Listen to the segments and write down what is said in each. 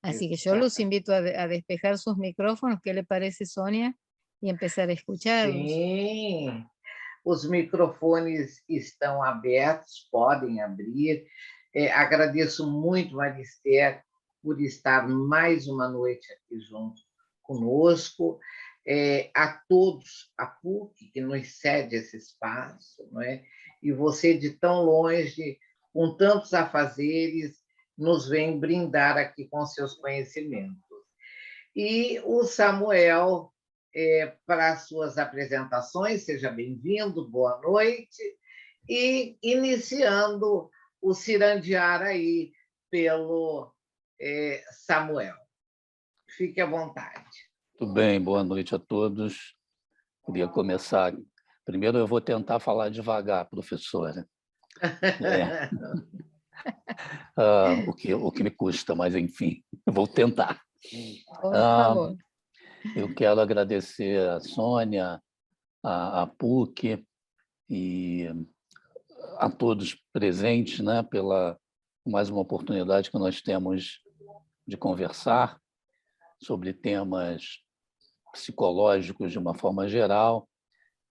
Así que yo los Exata invito a despejar sus micrófonos, ¿qué le parece, Sônia? E empezar a escucharlos. sim, os microfones estão abertos, podem abrir. Agradeço muito, Marister, por estar mais uma noite aqui junto conosco. A todos, a PUC, que nos cede esse espaço, não é? E você, de tão longe, com tantos afazeres, nos vem brindar aqui com seus conhecimentos. E o Samuel, para as suas apresentações, seja bem-vindo, boa noite. E iniciando o cirandear aí pelo Samuel. Fique à vontade. Tudo bem, boa noite a todos. Queria começar. Primeiro, eu vou tentar falar devagar, professora. O que me custa, mas enfim, eu vou tentar. Por favor. Eu quero agradecer a Sônia, a PUC e a todos presentes, né, pela mais uma oportunidade que nós temos de conversar sobre temas psicológicos de uma forma geral,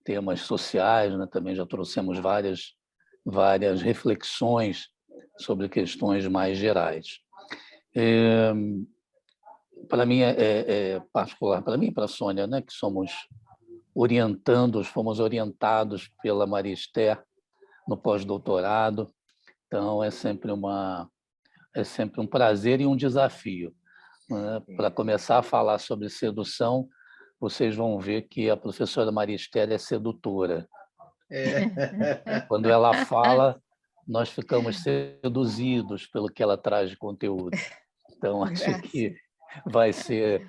temas sociais, né, também já trouxemos várias reflexões sobre questões mais gerais. Para mim é particular, para mim e para a Sônia, né, que fomos orientados pela Marister no pós-doutorado, então é sempre um prazer e um desafio, né? Para começar a falar sobre sedução, vocês vão ver que a professora Marister é sedutora. Quando ela fala, nós ficamos seduzidos pelo que ela traz de conteúdo. Então, acho que vai ser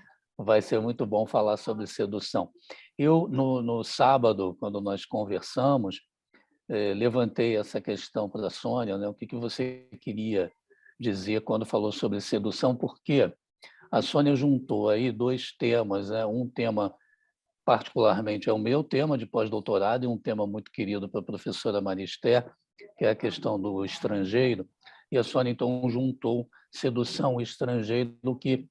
muito bom falar sobre sedução. Eu, no sábado, quando nós conversamos, levantei essa questão para a Sônia, né? O que você queria dizer quando falou sobre sedução, porque a Sônia juntou aí dois temas, né? Um tema, particularmente, é o meu tema de pós-doutorado e um tema muito querido para a professora Marister, que é a questão do estrangeiro, e a Sônia, então, juntou sedução e estrangeiro, que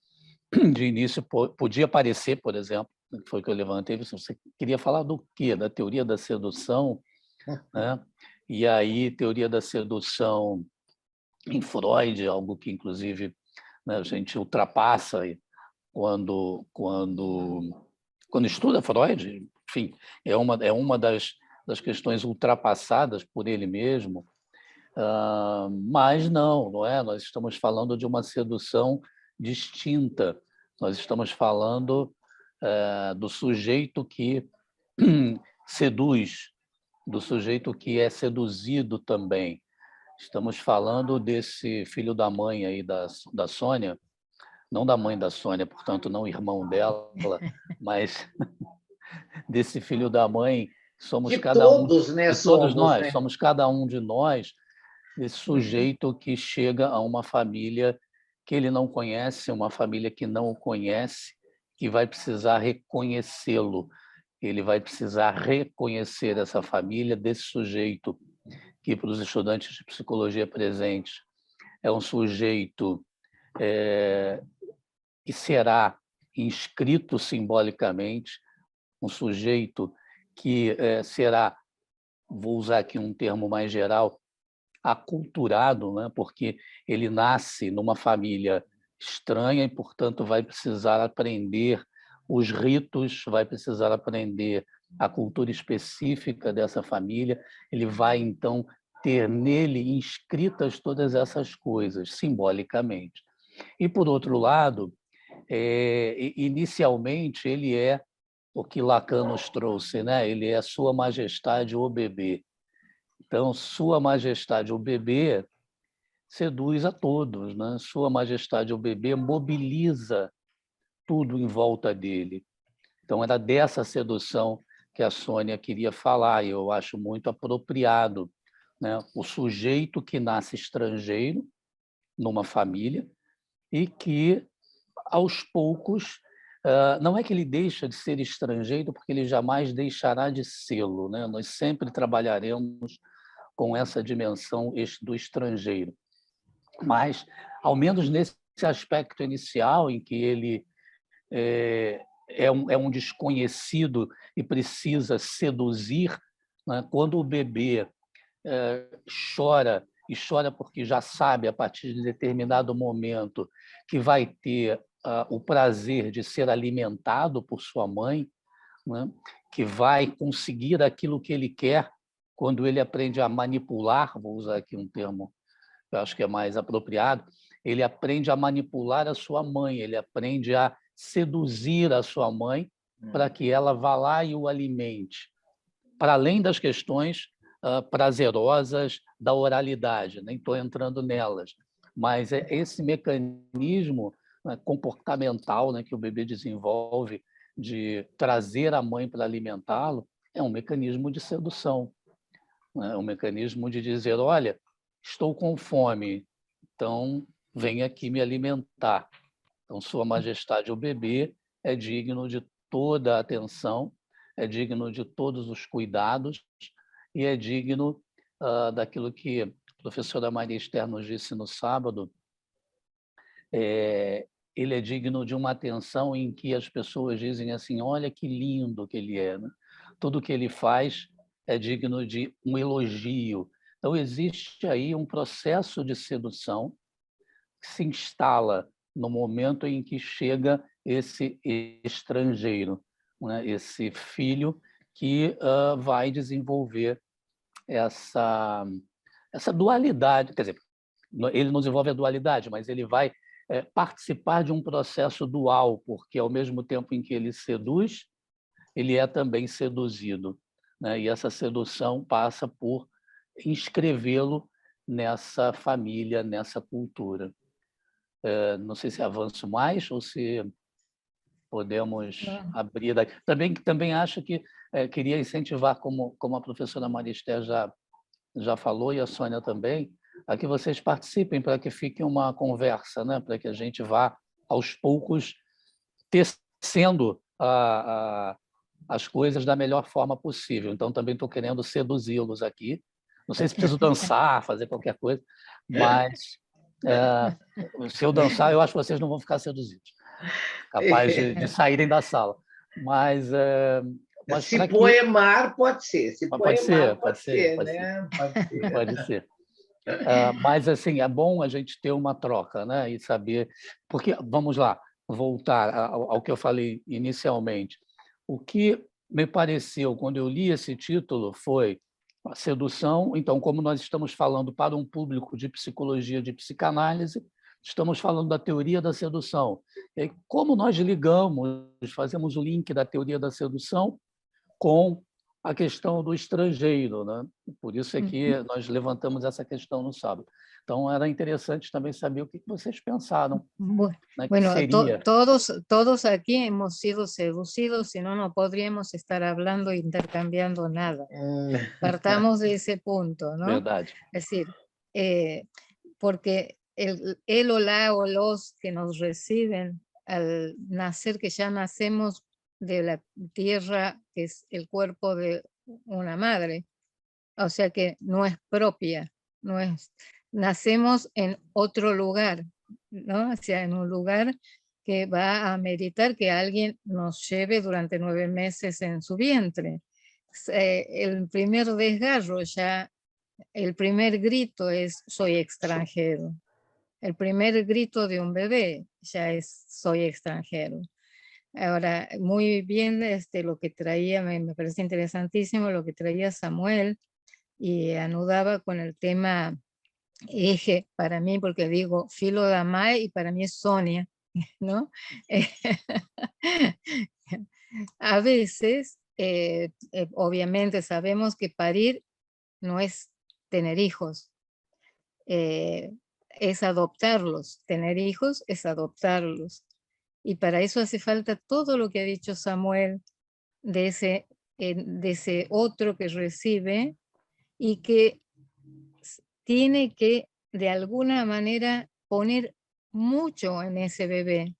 de início podia parecer, por exemplo, que foi que eu levantei, você queria falar do quê? Da teoria da sedução, né? E aí, teoria da sedução em Freud, algo que, inclusive, né, a gente ultrapassa quando estuda Freud, enfim, é uma das questões ultrapassadas por ele mesmo, mas não é? Nós estamos falando de uma sedução distinta, nós estamos falando do sujeito que seduz, do sujeito que é seduzido também. Estamos falando desse filho da mãe aí da Sônia, não da mãe da Sônia, portanto, não irmão dela, mas desse filho da mãe, somos De cada um, todos, né? de todos Somos, nós, né? somos cada um de nós, esse sujeito que chega a uma família que ele não conhece, uma família que não o conhece, que vai precisar reconhecê-lo, ele vai precisar reconhecer essa família desse sujeito que, para os estudantes de psicologia presentes, é um sujeito que será inscrito simbolicamente, um sujeito que será, vou usar aqui um termo mais geral, aculturado, né? Porque ele nasce numa família estranha e, portanto, vai precisar aprender os ritos, vai precisar aprender a cultura específica dessa família, ele vai, então, ter nele inscritas todas essas coisas, simbolicamente. E, por outro lado, inicialmente, ele é o que Lacan nos trouxe, né? Ele é Sua Majestade o Bebê. Então, Sua Majestade o Bebê seduz a todos, né? Sua Majestade o Bebê mobiliza tudo em volta dele. Então, era dessa sedução que a Sônia queria falar, e eu acho muito apropriado, né? O sujeito que nasce estrangeiro numa família e que, aos poucos, não é que ele deixa de ser estrangeiro, porque ele jamais deixará de sê-lo, né? Nós sempre trabalharemos com essa dimensão do estrangeiro. Mas, ao menos nesse aspecto inicial em que ele é um desconhecido e precisa seduzir, né? Quando o bebê chora, e chora porque já sabe, a partir de determinado momento, que vai ter o prazer de ser alimentado por sua mãe, né? Que vai conseguir aquilo que ele quer quando ele aprende a manipular, vou usar aqui um termo que eu acho que é mais apropriado, ele aprende a manipular a sua mãe, ele aprende a seduzir a sua mãe para que ela vá lá e o alimente, para além das questões prazerosas da oralidade, nem estou entrando nelas, mas esse mecanismo, né, comportamental, né, que o bebê desenvolve de trazer a mãe para alimentá-lo, é um mecanismo de sedução, né, um mecanismo de dizer, olha, estou com fome, então vem aqui me alimentar. Então, Sua Majestade, o bebê é digno de toda a atenção, é digno de todos os cuidados e é digno daquilo que a professora Maria Esther nos disse no sábado, ele é digno de uma atenção em que as pessoas dizem assim, olha que lindo que ele é, né? Tudo que ele faz é digno de um elogio. Então, existe aí um processo de sedução que se instala no momento em que chega esse estrangeiro, né? Esse filho que vai desenvolver essa dualidade, quer dizer, ele não desenvolve a dualidade, mas ele vai participar de um processo dual, porque ao mesmo tempo em que ele seduz, ele é também seduzido, né? E essa sedução passa por inscrevê-lo nessa família, nessa cultura. Não sei se avanço mais ou se podemos abrir daqui. Também acho que queria incentivar, como a professora Maria Esther já falou, e a Sônia também, a que vocês participem para que fique uma conversa, né? Para que a gente vá, aos poucos, tecendo as coisas da melhor forma possível. Então, também estou querendo seduzi-los aqui. Não sei se preciso dançar, fazer qualquer coisa, mas se eu dançar, eu acho que vocês não vão ficar seduzidos, capaz de saírem da sala. Mas se poemar, pode ser. Se poemar, pode ser, né? Pode ser. Pode ser. Mas assim, é bom a gente ter uma troca, né? E saber... Porque, vamos lá, voltar ao que eu falei inicialmente. O que me pareceu, quando eu li esse título, foi a sedução. Então, como nós estamos falando para um público de psicologia, de psicanálise, estamos falando da teoria da sedução. E como nós ligamos, fazemos o link da teoria da sedução com a questão do estrangeiro, né? Por isso é que nós levantamos essa questão no sábado. Então, era interessante também saber o que vocês pensaram. Né, bueno, seria... todos aquí hemos sido seducidos, si no, no podríamos estar hablando e intercambiando nada. Partamos de ese punto, ¿no? Verdade. Es decir, porque él o la o los que nos reciben al nacer, que ya nacemos de la tierra, que es el cuerpo de una madre, o sea que no es propia, no es, nacemos en otro lugar, ¿no? O sea, en un lugar que va a meritar que alguien nos lleve durante 9 meses en su vientre. El primer desgarro ya, el primer grito es soy extranjero. El primer grito de un bebé ya es soy extranjero. Ahora, muy bien lo que traía, me parece interesantísimo lo que traía Samuel, y anudaba con el tema eje para mí, porque digo Filo Damay y para mí es Sonia, ¿no? A veces, obviamente sabemos que parir no es tener hijos, es adoptarlos. Tener hijos es adoptarlos. Y para eso hace falta todo lo que ha dicho Samuel de ese otro que recibe y que tiene que de alguna manera poner mucho en ese bebé,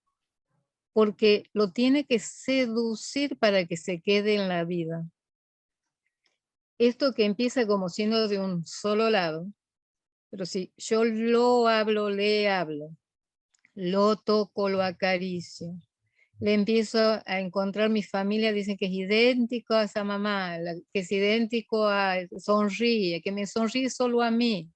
porque lo tiene que seducir para que se quede en la vida. Esto que empieza como siendo de un solo lado, pero si yo lo hablo, le hablo, lo toco, lo acaricio. Le empiezo a encontrar, mi familia dicen que es idéntico a esa mamá, que es idéntico a, sonríe, que me sonríe solo a mí.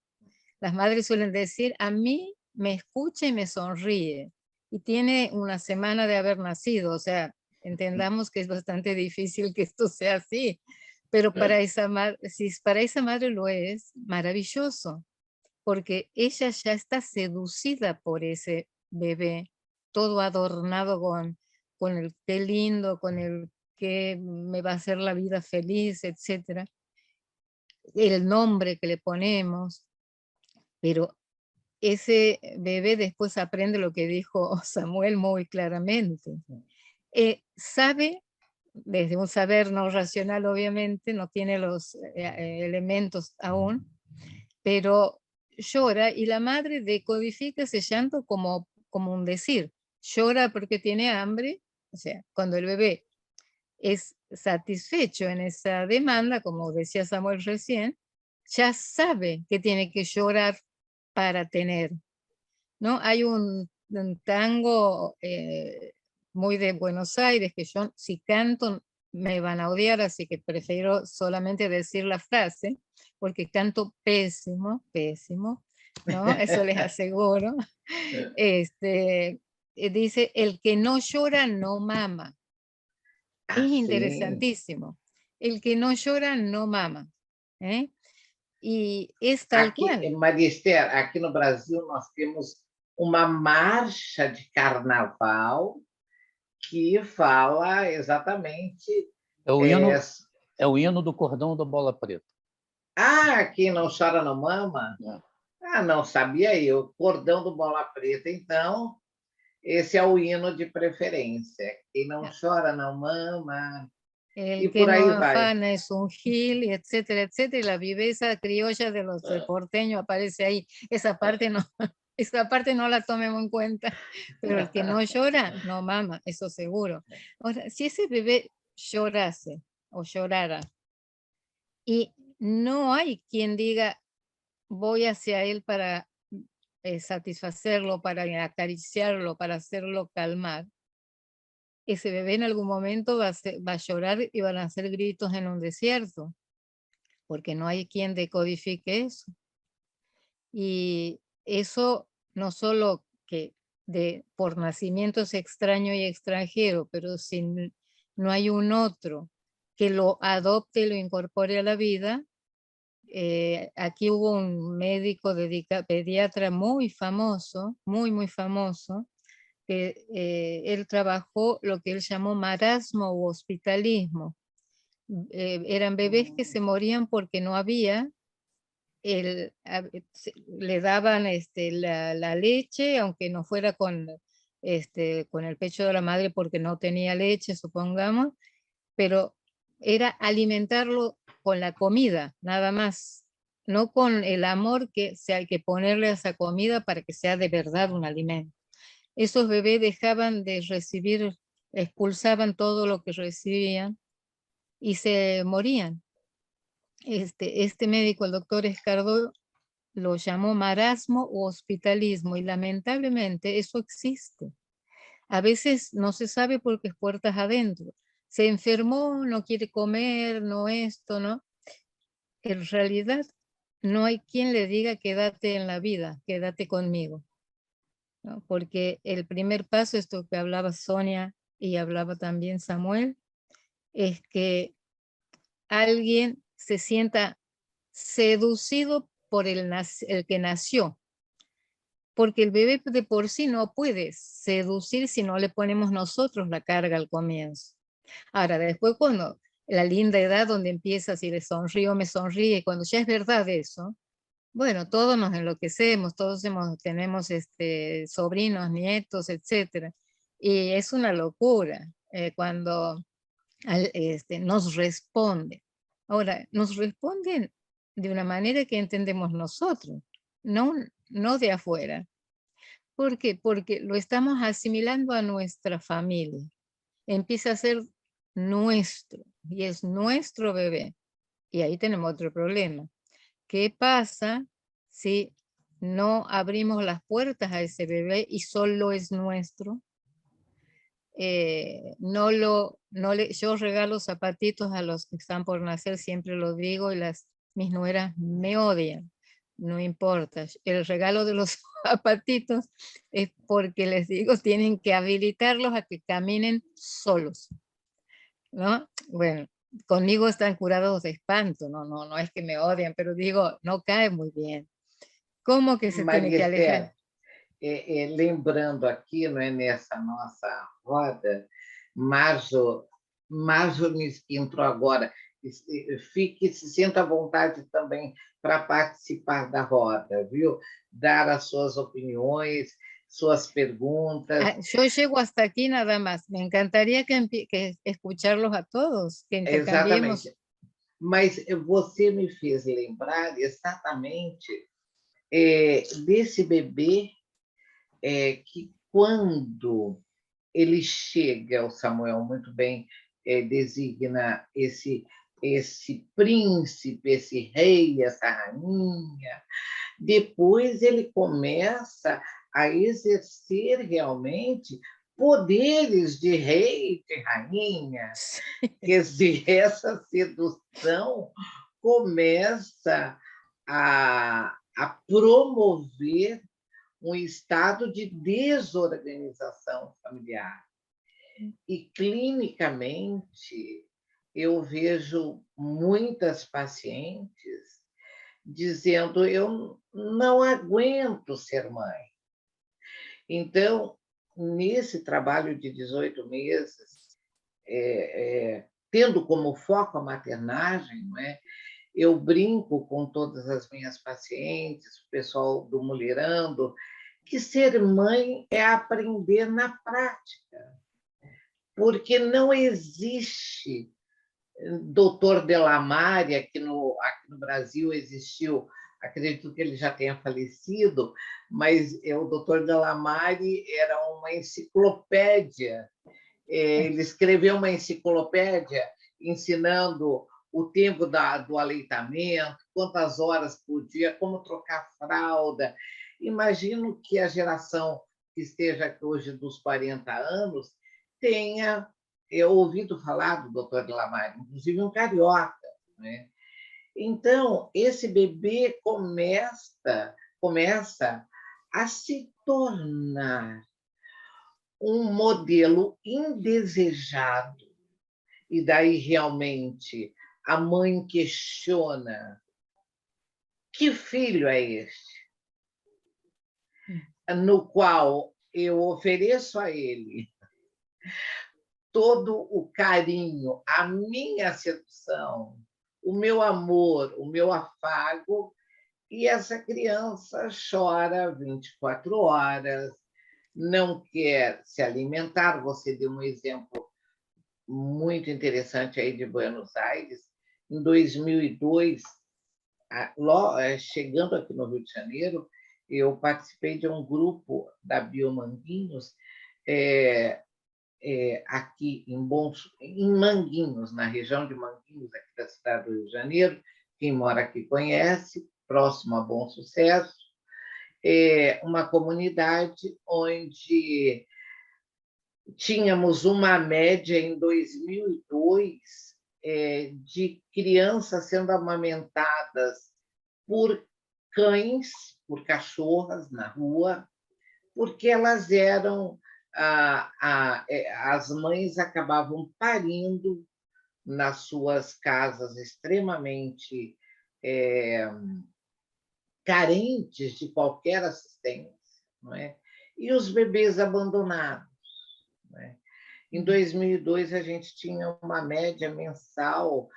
Las madres suelen decir, a mí me escucha y me sonríe. Y tiene una semana de haber nacido, o sea, entendamos que es bastante difícil que esto sea así, pero para esa madre, si para esa madre lo es, maravilloso, porque ella ya está seducida por ese bebé, todo adornado con el qué lindo, con el que me va a hacer la vida feliz, etcétera. El nombre que le ponemos, pero ese bebé después aprende lo que dijo Samuel muy claramente. Sabe, desde un saber no racional obviamente, no tiene los elementos aún, pero llora y la madre decodifica ese llanto como un decir. Llora porque tiene hambre, o sea, cuando el bebé es satisfecho en esa demanda, como decía Samuel recién, ya sabe que tiene que llorar para tener, ¿no? Hay un tango muy de Buenos Aires que yo, si canto, me van a odiar, así que prefiero solamente decir la frase, porque canto pésimo, pésimo, ¿no? Eso les aseguro. Dice, el que no llora no mama. Es Sim. interesantísimo. El que no llora no mama. ¿eh? Y es tal Aqui, cual. Marister, aqui no Brasil nós temos uma marcha de carnaval que fala exatamente. É o É, hino, é o hino do cordão da bola preta. quem não chora não mama? É. Não sabia eu. Cordão do Bola Preta, então, esse é o hino de preferência. Quem não chora não mama, e El que por no aí vai. afana es un gil, y etcétera, etcétera. Y la viveza criolla de los porteños aparece ahí. Esa parte no, esa parte no la tomemos en cuenta. Pero el que no llora, no mama, eso seguro. Ahora, si ese bebé llorase o llorara, y no hay quien diga, voy hacia él para satisfacerlo, para acariciarlo, para hacerlo calmar, ese bebé en algún momento va a llorar y van a hacer gritos en un desierto, porque no hay quien decodifique eso. Y eso no solo que por nacimiento es extraño y extranjero, pero si no hay un otro que lo adopte y lo incorpore a la vida. Aquí hubo un médico pediatra muy famoso, muy, muy famoso, que él trabajó lo que él llamó marasmo u hospitalismo. Eran bebés que se morían porque no había, le daban la leche, aunque no fuera con el pecho de la madre porque no tenía leche, supongamos, pero era alimentarlo con la comida, nada más, no con el amor que hay que ponerle a esa comida para que sea de verdad un alimento. Esos bebés dejaban de recibir, expulsaban todo lo que recibían y se morían. Este médico, el doctor Escardó, lo llamó marasmo u hospitalismo y lamentablemente eso existe. A veces no se sabe porque es puertas adentro. Se enfermó, no quiere comer, no esto, ¿no? En realidad no hay quien le diga quédate en la vida, quédate conmigo, ¿no? Porque el primer paso, esto que hablaba Sonia y hablaba también Samuel, es que alguien se sienta seducido por el que nació, porque el bebé de por sí no puede seducir si no le ponemos nosotros la carga al comienzo. Ahora, después cuando la linda edad donde empieza, si le sonrío, me sonríe, cuando ya es verdad eso, bueno, todos nos enloquecemos, todos tenemos sobrinos, nietos, etcétera. Y es una locura cuando nos responden. Ahora, nos responden de una manera que entendemos nosotros, no de afuera. ¿Por qué? Porque lo estamos asimilando a nuestra familia. Empieza a ser nuestro y es nuestro bebé. Y ahí tenemos otro problema. ¿Qué pasa si no abrimos las puertas a ese bebé y solo es nuestro. Yo regalo zapatitos a los que están por nacer, siempre lo digo, y mis nueras me odian, no importa. El regalo de los zapatitos es porque les digo, tienen que habilitarlos a que caminen solos, ¿no? Bueno, conmigo están curados de espanto, no es que me odian, pero digo, no cae muy bien. ¿Cómo que se tiene que alejar? Lembrando aqui, não é, nessa nossa roda, Marjorie que entrou agora, se sinta à vontade também para participar da roda, viu? Dar as suas opiniões, suas perguntas. Yo llego hasta aquí nada más. Me encantaría que escucharlos a todos, que intercambiemos. Exatamente. Mas você me fez lembrar exatamente desse bebê que, quando ele chega, o Samuel muito bem designa esse príncipe, esse rei, essa rainha, depois ele começa a exercer realmente poderes de rei, de rainha. Quer dizer, essa sedução começa a promover um estado de desorganização familiar. E, clinicamente, eu vejo muitas pacientes dizendo: eu não aguento ser mãe. Então, nesse trabalho de 18 meses, tendo como foco a maternagem, não é? Eu brinco com todas as minhas pacientes, o pessoal do Mulherando, que ser mãe é aprender na prática, porque não existe doutor Delamare, aqui no Brasil existiu, acredito que ele já tenha falecido, mas o doutor Delamare era uma enciclopédia, ele escreveu uma enciclopédia ensinando o tempo do aleitamento, quantas horas por dia, como trocar fralda. Imagino que a geração que esteja aqui hoje dos 40 anos tenha ouvido falar do doutor Delamare, inclusive um carioca, né? Então, esse bebê começa a se tornar um modelo indesejado, e daí realmente a mãe questiona: que filho é este? No qual eu ofereço a ele todo o carinho, a minha sedução, o meu amor, o meu afago, e essa criança chora 24 horas, não quer se alimentar. Você deu um exemplo muito interessante aí de Buenos Aires. Em 2002, chegando aqui no Rio de Janeiro, eu participei de um grupo da Biomanguinhos, aqui em Manguinhos, na região de Manguinhos, aqui da cidade do Rio de Janeiro. Quem mora aqui conhece, próximo a Bom Sucesso. Uma comunidade onde tínhamos uma média, em 2002, de crianças sendo amamentadas por cães, por cachorras na rua, porque elas eram... as mães acabavam parindo nas suas casas extremamente carentes de qualquer assistência, não é? E os bebês abandonados, não é? Em 2002, a gente tinha uma média mensal,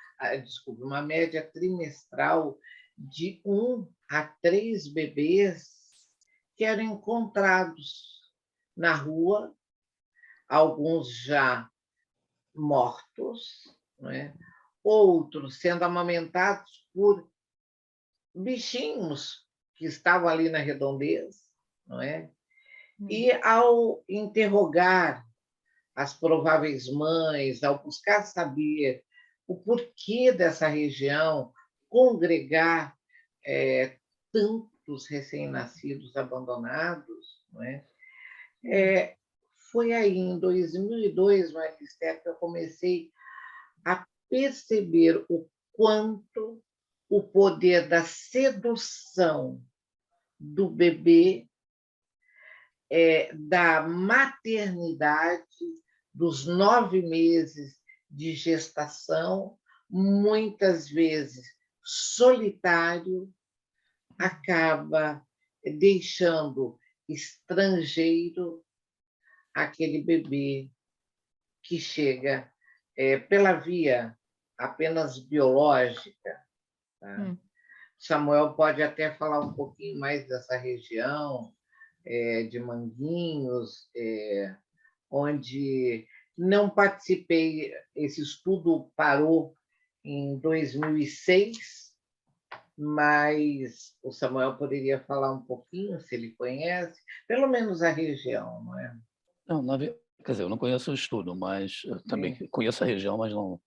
uma média trimestral de 1 a 3 bebês que eram encontrados na rua, alguns já mortos, não é? Outros sendo amamentados por bichinhos que estavam ali na redondeza, não é? E, ao interrogar as prováveis mães, ao buscar saber o porquê dessa região congregar tantos dos recém-nascidos abandonados, não é? Foi aí, em 2002, Maristé, que eu comecei a perceber o quanto o poder da sedução do bebê, da maternidade, dos 9 meses de gestação, muitas vezes solitário, acaba deixando estrangeiro aquele bebê que chega pela via apenas biológica. Tá? Samuel pode até falar um pouquinho mais dessa região de Manguinhos, onde não participei. Esse estudo parou em 2006, mas o Samuel poderia falar um pouquinho, se ele conhece, pelo menos a região, não é? Não, quer dizer, eu não conheço o estudo, mas eu também conheço a região, mas não...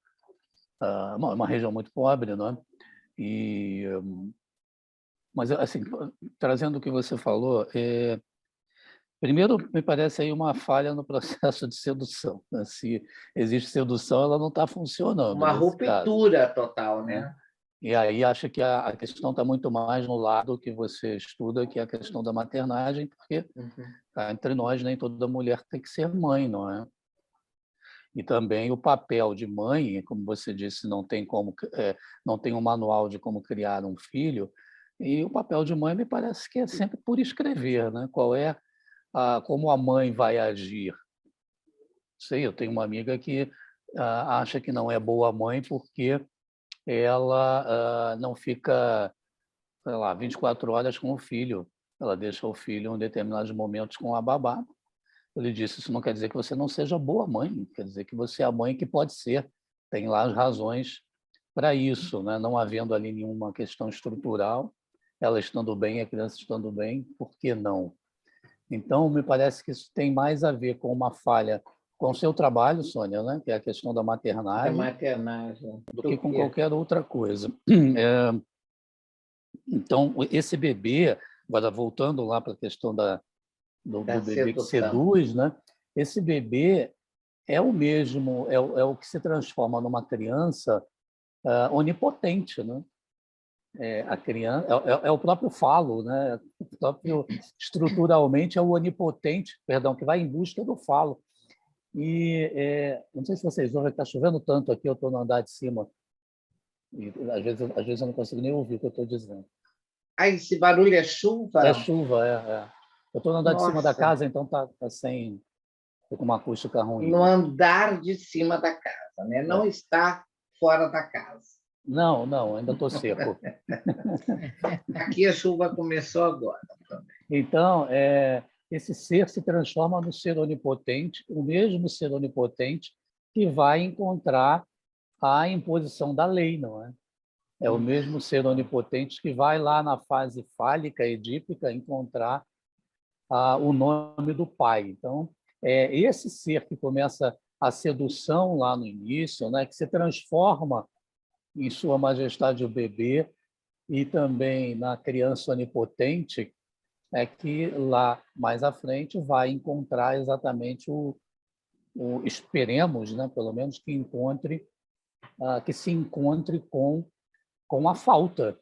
É uma região muito pobre, não é? Mas, assim, trazendo o que você falou, primeiro, me parece aí uma falha no processo de sedução. Né? Se existe sedução, ela não está funcionando. Uma ruptura total, né? E aí acho que a questão está muito mais no lado que você estuda, que é a questão da maternagem, porque entre nós nem toda mulher tem que ser mãe, não é? E também o papel de mãe, como você disse, não tem um manual de como criar um filho, e o papel de mãe me parece que é sempre por escrever, né? Como a mãe vai agir. Sei, eu tenho uma amiga que acha que não é boa mãe porque ela não fica, sei lá, 24 horas com o filho. Ela deixa o filho em determinados momentos com a babá. Eu lhe disse, isso não quer dizer que você não seja boa mãe, quer dizer que você é a mãe que pode ser. Tem lá as razões para isso, né? Não havendo ali nenhuma questão estrutural, ela estando bem, a criança estando bem, por que não? Então, me parece que isso tem mais a ver com uma falha com o seu trabalho, Sônia, né? Que é a questão da maternagem, do que com qualquer outra coisa. Então, esse bebê, agora voltando lá para a questão do bebê que seduz, né? Esse bebê é o mesmo, é o que se transforma numa criança onipotente, né? A criança é o próprio falo, né? Estruturalmente é o onipotente, perdão, que vai em busca do falo. E não sei se vocês ouvem, está chovendo tanto aqui, eu estou no andar de cima e às vezes eu não consigo nem ouvir o que eu estou dizendo. Esse barulho é chuva? É chuva, Eu estou no andar de cima da casa, então tá sem, tô com uma acústica ruim. No andar de cima da casa, né? Não está fora da casa. Não, ainda estou seco. Aqui a chuva começou agora também. Então, esse ser se transforma no ser onipotente, o mesmo ser onipotente que vai encontrar a imposição da lei, não é? É o mesmo ser onipotente que vai lá na fase fálica, edípica, encontrar o nome do pai. Então, esse ser que começa a sedução lá no início, né, que se transforma em Sua Majestade o bebê e também na criança onipotente, é que lá mais à frente vai encontrar exatamente esperemos, né, pelo menos que se encontre com a falta,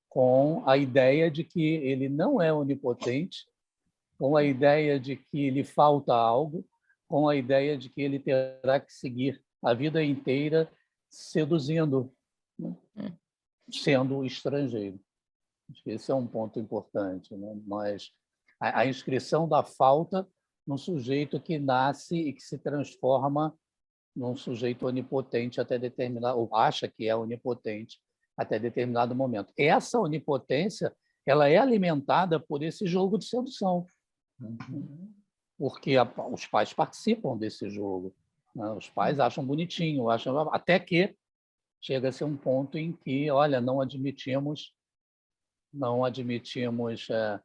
com a ideia de que ele não é onipotente, com a ideia de que lhe falta algo, com a ideia de que ele terá que seguir a vida inteira seduzindo, né? Sendo estrangeiro. Acho que esse é um ponto importante, né? A inscrição da falta num sujeito que nasce e que se transforma num sujeito onipotente até determinado, ou acha que é onipotente até determinado momento. Essa onipotência, ela é alimentada por esse jogo de sedução, porque os pais participam desse jogo, né? Os pais acham bonitinho, até que chega a ser um ponto em que, olha, não admitimos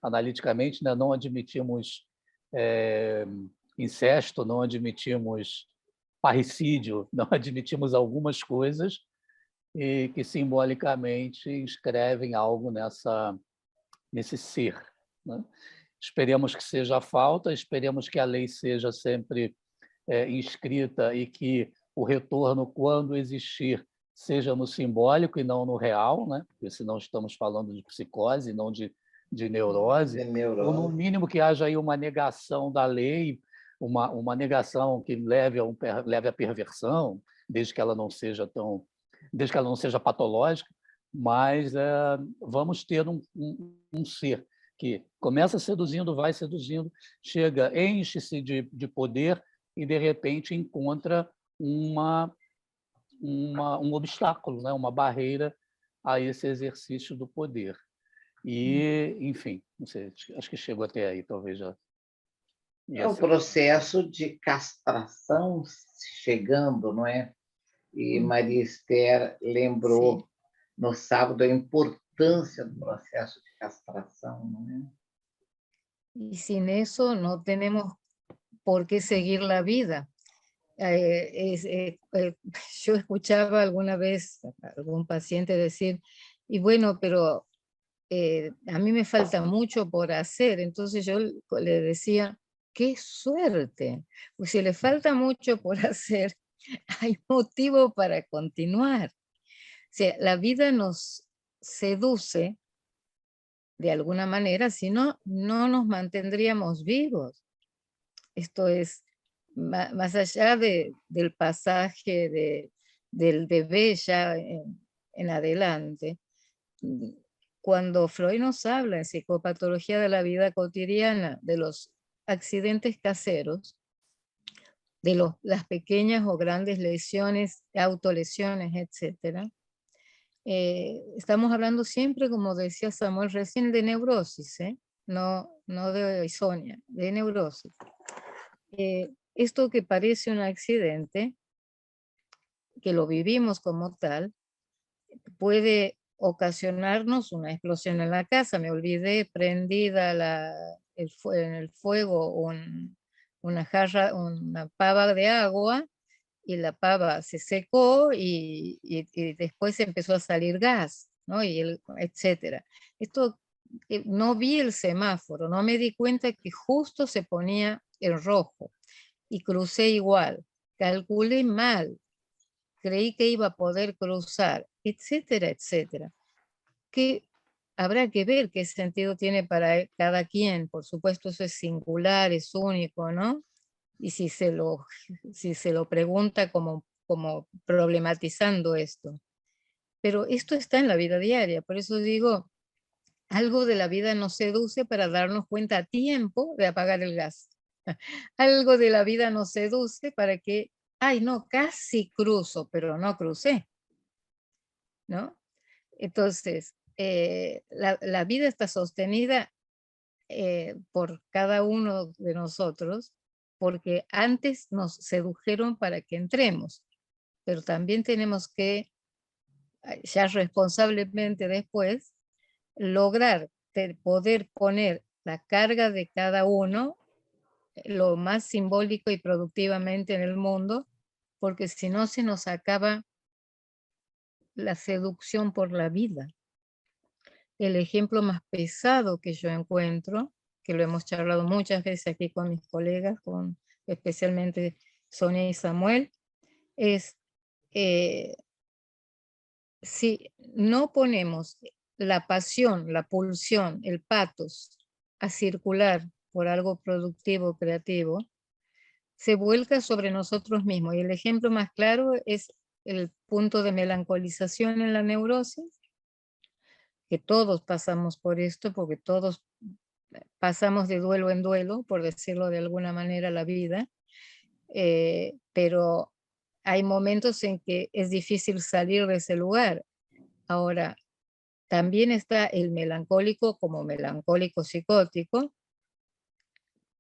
analiticamente, né, não admitimos incesto, não admitimos parricídio, não admitimos algumas coisas e que simbolicamente escrevem algo nesse ser, né? Esperemos que seja a falta, esperemos que a lei seja sempre inscrita e que o retorno, quando existir, seja no simbólico e não no real, né? Porque senão estamos falando de psicose, não de neurose, De neurose. ou no mínimo que haja aí uma negação da lei, uma negação que leve à perversão, desde que ela não seja patológica, mas vamos ter um ser que começa seduzindo, vai seduzindo, chega, enche-se de poder e, de repente, encontra um obstáculo, né? Uma barreira a esse exercício do poder. E, enfim, não sei, acho que chegou até aí, talvez já. É o processo de castração chegando, não é? E Maria Esther lembrou Sí. no sábado a importância do processo de castração, não é? Y sin eso no tenemos por qué seguir la vida. Yo escuchaba alguna vez a algún paciente decir, y bueno, pero a mí me falta mucho por hacer. Entonces yo le decía, qué suerte, pues si le falta mucho por hacer, hay motivo para continuar. O sea, la vida nos seduce de alguna manera, si no, no nos mantendríamos vivos. Esto es, más allá del pasaje del bebé ya en adelante, cuando Freud nos habla en psicopatología de la vida cotidiana de los accidentes caseros, de las pequeñas o grandes lesiones, autolesiones, etcétera, estamos hablando siempre, como decía Samuel recién, de neurosis, no de insomnia, de neurosis. Esto que parece un accidente, que lo vivimos como tal, puede ocasionarnos una explosión en la casa. Me olvidé prendida en el fuego una jarra, una pava de agua, y la pava se secó y después empezó a salir gas, ¿no? Etcétera. Esto, no vi el semáforo, no me di cuenta que justo se ponía en rojo y crucé igual, calculé mal, creí que iba a poder cruzar, etcétera, etcétera. Que habrá que ver qué sentido tiene para cada quien, por supuesto eso es singular, es único, ¿no? Y si se lo pregunta como problematizando esto. Pero esto está en la vida diaria, por eso digo, algo de la vida nos seduce para darnos cuenta a tiempo de apagar el gas. Algo de la vida nos seduce para que, ay, no, casi cruzo, pero no crucé, ¿no? Entonces, la vida está sostenida por cada uno de nosotros, porque antes nos sedujeron para que entremos, pero también tenemos que, ya responsablemente después, lograr poder poner la carga de cada uno lo más simbólico y productivamente en el mundo, porque si no se nos acaba la seducción por la vida. El ejemplo más pesado que yo encuentro, que lo hemos charlado muchas veces aquí con mis colegas, especialmente Sonia y Samuel, es si no ponemos la pasión, la pulsión, el patos a circular por algo productivo, creativo, se vuelca sobre nosotros mismos. Y el ejemplo más claro es el punto de melancolización en la neurosis, que todos pasamos por esto, porque todos pasamos de duelo en duelo, por decirlo de alguna manera, la vida, pero hay momentos en que es difícil salir de ese lugar. Ahora, también está el melancólico como melancólico psicótico.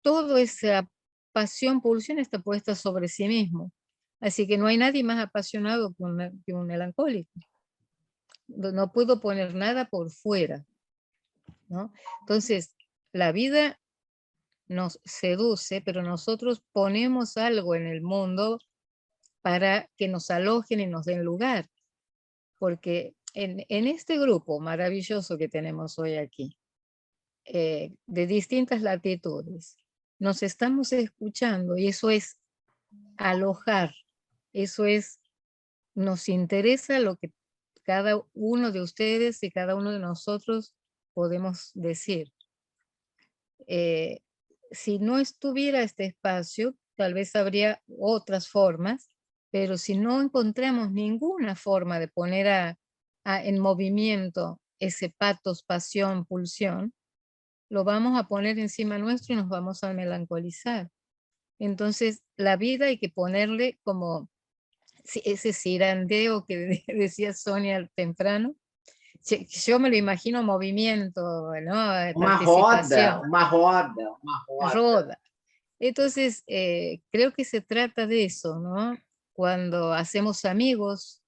Toda esa pasión, pulsión está puesta sobre sí mismo. Así que no hay nadie más apasionado que un melancólico. No puedo poner nada por fuera, ¿no? Entonces, la vida nos seduce, pero nosotros ponemos algo en el mundo para que nos alojen y nos den lugar. Porque en este grupo maravilloso que tenemos hoy aquí, de distintas latitudes. Nos estamos escuchando y eso es alojar, eso es, nos interesa lo que cada uno de ustedes y cada uno de nosotros podemos decir. Si no estuviera este espacio, tal vez habría otras formas, pero si no encontramos ninguna forma de poner en movimiento ese patos, pasión, pulsión, lo vamos a poner encima nuestro y nos vamos a melancolizar. Entonces, la vida hay que ponerle como ese cirandeo que decía Sonia temprano. Yo me lo imagino movimiento, ¿no? Uma Participación. roda. Roda. Entonces, creo que se trata de eso, ¿no? Cuando hacemos amigos,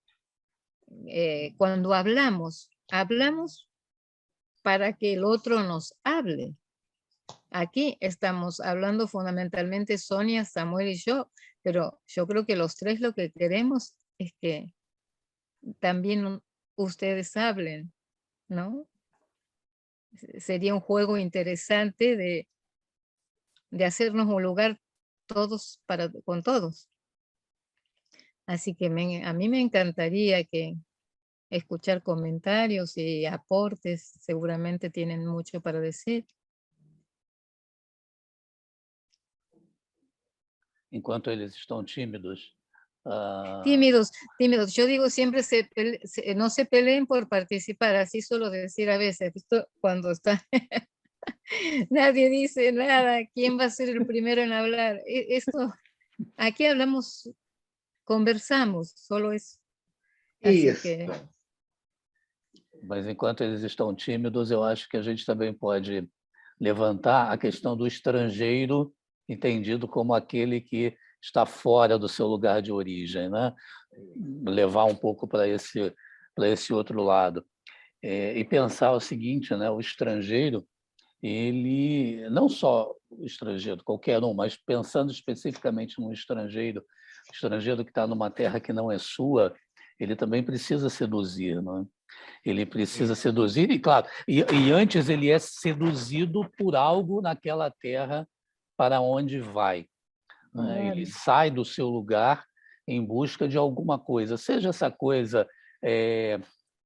cuando hablamos para que el otro nos hable. Aquí estamos hablando fundamentalmente Sonia, Samuel y yo, pero yo creo que los tres lo que queremos es que también ustedes hablen, ¿no? Sería un juego interesante de hacernos un lugar todos con todos. Así que a mí me encantaría escuchar comentarios y aportes, seguramente tienen mucho para decir. Enquanto eles estão tímidos. Tímidos. Yo digo siempre, no se peleen por participar, así suelo decir a veces, cuando está, nadie dice nada, ¿quién va a ser el primero en hablar? Aquí hablamos, conversamos, solo eso. Así que... Mas enquanto eles estão tímidos, eu acho que a gente também pode levantar a questão do estrangeiro, entendido como aquele que está fora do seu lugar de origem, né? Levar um pouco para esse outro lado. E pensar o seguinte, né? O estrangeiro, ele, não só o estrangeiro, qualquer um, mas pensando especificamente no estrangeiro que está numa terra que não é sua, ele também precisa seduzir, não é? Ele precisa seduzir, e claro, e antes ele é seduzido por algo naquela terra para onde vai. Né? Ele sai do seu lugar em busca de alguma coisa, seja essa coisa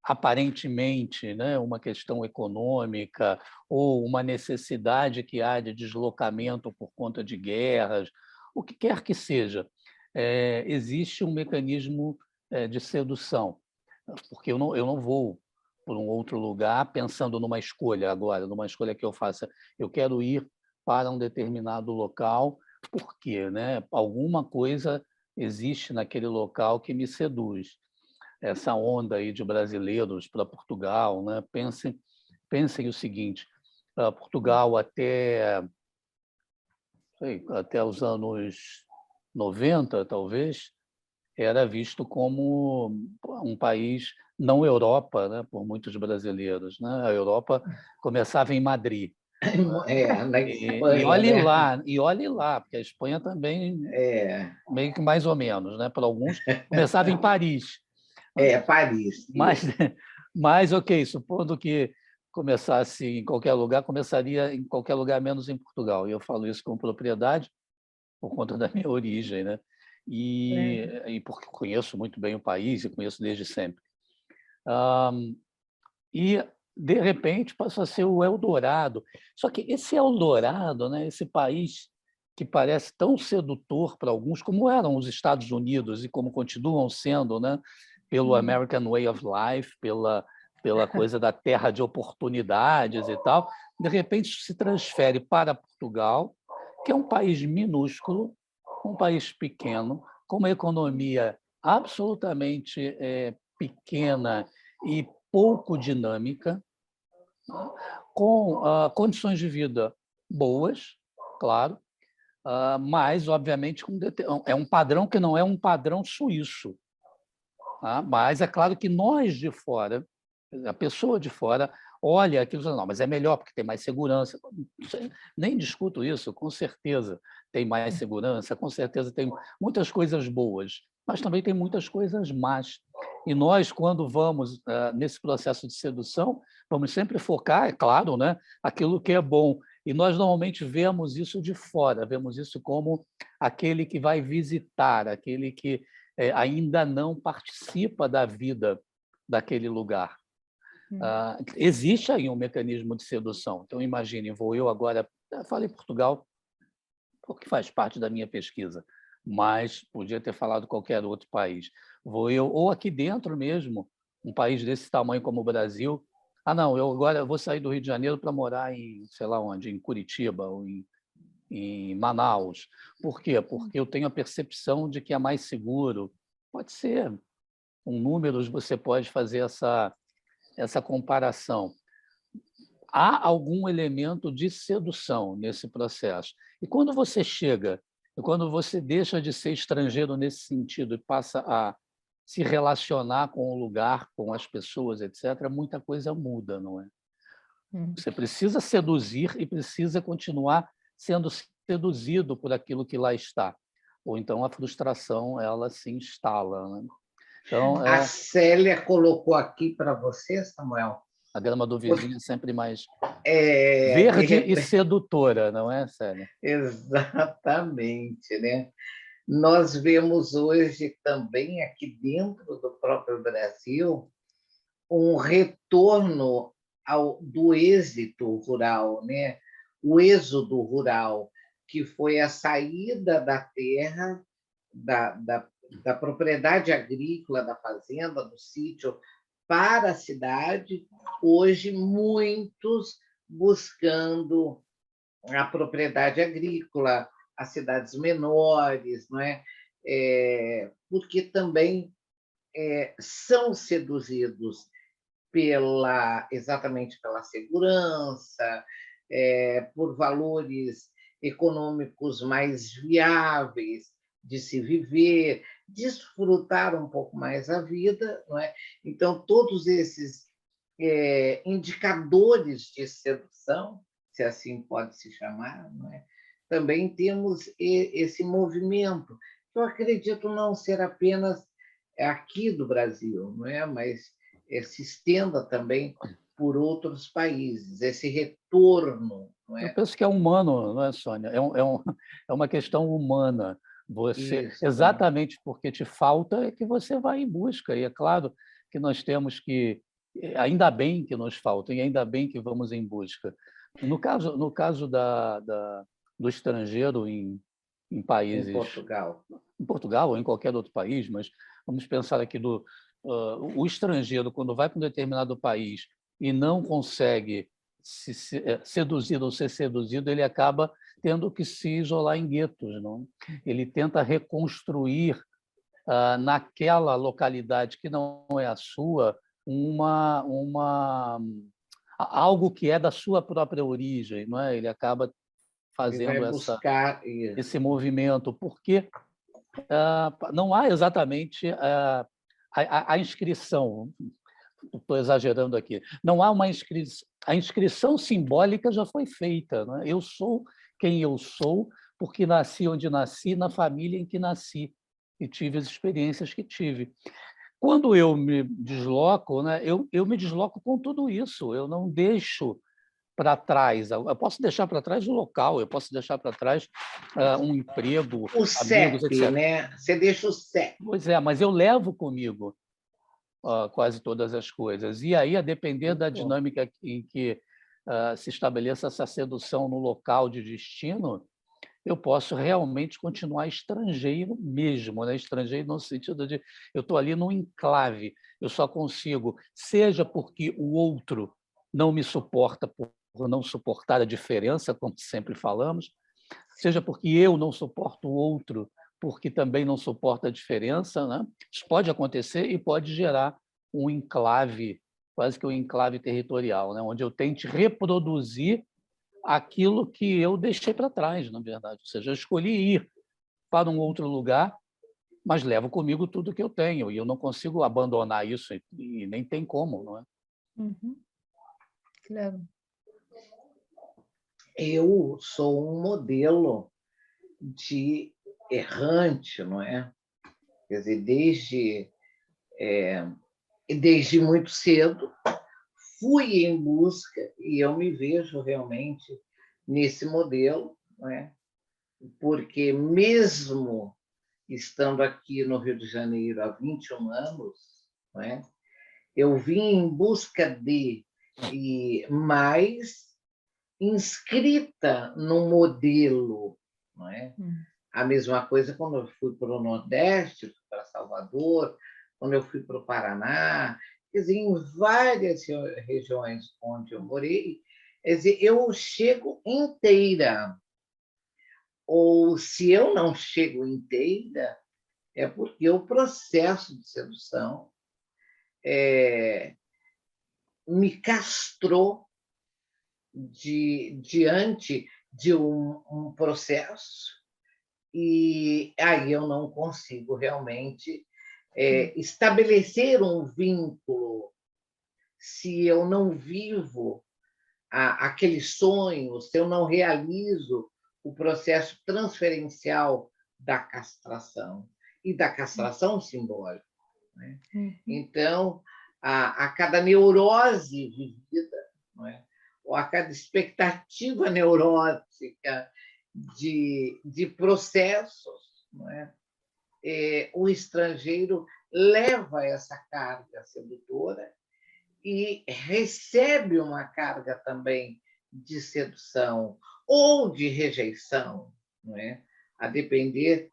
aparentemente, né, uma questão econômica ou uma necessidade que há de deslocamento por conta de guerras, o que quer que seja. Existe um mecanismo de sedução, porque eu não vou por um outro lugar pensando numa escolha agora, numa escolha que eu faça. Eu quero ir para um determinado local, porque, né, alguma coisa existe naquele local que me seduz. Essa onda aí de brasileiros para Portugal, né? Pensem o seguinte, Portugal até os anos 90, talvez, era visto como um país não Europa, né, por muitos brasileiros, né? A Europa começava em Madrid. Na Espanha, e olhe lá, porque a Espanha também meio que mais ou menos, né? Para alguns começava em Paris. Paris. Mas ok, supondo que começasse em qualquer lugar, começaria em qualquer lugar menos em Portugal. E eu falo isso com propriedade por conta da minha origem, né? E porque conheço muito bem o país e conheço desde sempre. E, de repente, passou a ser o Eldorado. Só que esse Eldorado, né, esse país que parece tão sedutor para alguns, como eram os Estados Unidos e como continuam sendo, né, pelo American Way of Life, pela coisa da terra de oportunidades e tal, de repente se transfere para Portugal, que é um país minúsculo, um país pequeno, com uma economia absolutamente pequena e pouco dinâmica, com condições de vida boas, claro, mas, obviamente, é um padrão que não é um padrão suíço. Tá? Mas é claro que nós de fora, a pessoa de fora, olha aquilo e diz, não, mas é melhor porque tem mais segurança. Nem discuto isso, com certeza tem mais segurança, com certeza tem muitas coisas boas. mas também tem muitas coisas más. E nós, quando vamos nesse processo de sedução, vamos sempre focar, é claro, né, aquilo que é bom. E nós normalmente vemos isso de fora, vemos isso como aquele que vai visitar, aquele que ainda não participa da vida daquele lugar. Existe aí um mecanismo de sedução. Então, imagine, vou eu agora, falei Portugal, porque faz parte da minha pesquisa, mas podia ter falado qualquer outro país. Vou eu, ou aqui dentro mesmo, um país desse tamanho como o Brasil. Não, eu agora vou sair do Rio de Janeiro para morar em, sei lá onde, em Curitiba ou em Manaus. Por quê? Porque eu tenho a percepção de que é mais seguro. Pode ser, com números você pode fazer essa comparação. Há algum elemento de sedução nesse processo. E quando você chega, quando você deixa de ser estrangeiro nesse sentido e passa a se relacionar com o lugar, com as pessoas, etc., muita coisa muda, não é? Você precisa seduzir e precisa continuar sendo seduzido por aquilo que lá está. Ou então a frustração ela se instala, né? Então, A Célia colocou aqui para você, Samuel. A grama do vizinho é sempre mais verde e sedutora, não é, Célia? Exatamente, né? Nós vemos hoje também, aqui dentro do próprio Brasil, um retorno do êxito rural, né? O êxodo rural, que foi a saída da terra, da propriedade agrícola, da fazenda, do sítio, para a cidade, hoje muitos buscando a propriedade agrícola, as cidades menores, não é? Porque também são seduzidos exatamente pela segurança, por valores econômicos mais viáveis de se viver, desfrutar um pouco mais a vida, não é? Então, todos esses indicadores de sedução, se assim pode se chamar, não é? Também temos esse movimento, que eu acredito não ser apenas aqui do Brasil, não é? Mas se estenda também por outros países, esse retorno. Não é? Eu penso que é humano, não é, Sônia? É uma questão humana. Exatamente porque te falta é que você vai em busca. E é claro que nós temos que, ainda bem que nos falta, e ainda bem que vamos em busca. No caso do estrangeiro em países... Em Portugal ou em qualquer outro país, mas vamos pensar aqui o estrangeiro, quando vai para um determinado país e não consegue se seduzir ou ser seduzido, ele acaba tendo que se isolar em guetos, não? Ele tenta reconstruir naquela localidade que não é a sua algo que é da sua própria origem, não é? Ele acaba fazendo esse movimento, porque não há exatamente a inscrição. Estou exagerando aqui. Não há uma inscrição. A inscrição simbólica já foi feita. Não é? Eu sou quem eu sou porque nasci onde nasci, na família em que nasci e tive as experiências que tive. Quando eu me desloco, né, eu me desloco com tudo isso. Eu não deixo para trás. Eu posso deixar para trás o local, eu posso deixar para trás um emprego, o amigos, CEP, etc. Né? Você deixa o CEP. Pois é, mas eu levo comigo quase todas as coisas. E aí, a depender da dinâmica em que se estabeleça essa sedução no local de destino, eu posso realmente continuar estrangeiro mesmo, né? Estrangeiro no sentido de eu estou ali num enclave, eu só consigo, seja porque o outro não me suporta por não suportar a diferença, como sempre falamos, seja porque eu não suporto o outro porque também não suporta a diferença, né? Isso pode acontecer e pode gerar um enclave, quase que um enclave territorial, né? Onde eu tente reproduzir aquilo que eu deixei para trás, na verdade. Ou seja, eu escolhi ir para um outro lugar, mas levo comigo tudo que eu tenho, e eu não consigo abandonar isso, e nem tem como, não é? Claro. Eu sou um modelo de errante, não é? Quer dizer, desde muito cedo, fui em busca, e eu me vejo realmente nesse modelo, não é? Porque mesmo estando aqui no Rio de Janeiro há 21 anos, não é? Eu vim em busca de, e mais inscrita no modelo, não é? A mesma coisa quando eu fui para o Nordeste, fui para Salvador, quando eu fui para o Paraná, quer dizer, em várias regiões onde eu morei, quer dizer, eu chego inteira. Ou se eu não chego inteira, é porque o processo de sedução me castrou diante de um processo, e aí eu não consigo realmente estabelecer um vínculo se eu não vivo aquele sonho, se eu não realizo o processo transferencial da castração, e da castração simbólica, né? Então, a cada neurose vivida, não é? Ou a cada expectativa neurótica de processos, não é? O estrangeiro leva essa carga sedutora e recebe uma carga também de sedução ou de rejeição, não é? A depender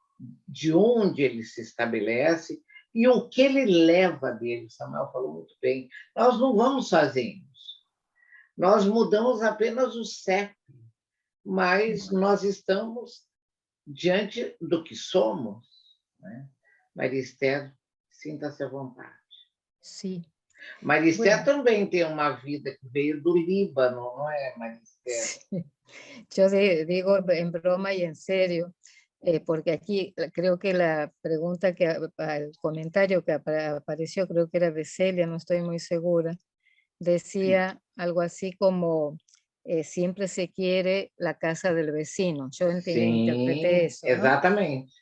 de onde ele se estabelece e o que ele leva dele. Samuel falou muito bem. Nós não vamos sozinhos. Nós mudamos apenas o CEP, mas nós estamos diante do que somos, né? Maria Esther, sinta-se à vontade. Sí. Maria Esther também tem uma vida que veio do Líbano, não é, Maria Esther? Sí. Yo digo en broma y en serio, porque aquí creo que la pregunta el comentario que apareció, creo que era de Celia, no estoy muy segura, decía algo así como siempre se quiere la casa del vecino. Yo interpreté eso, ¿no? Exatamente.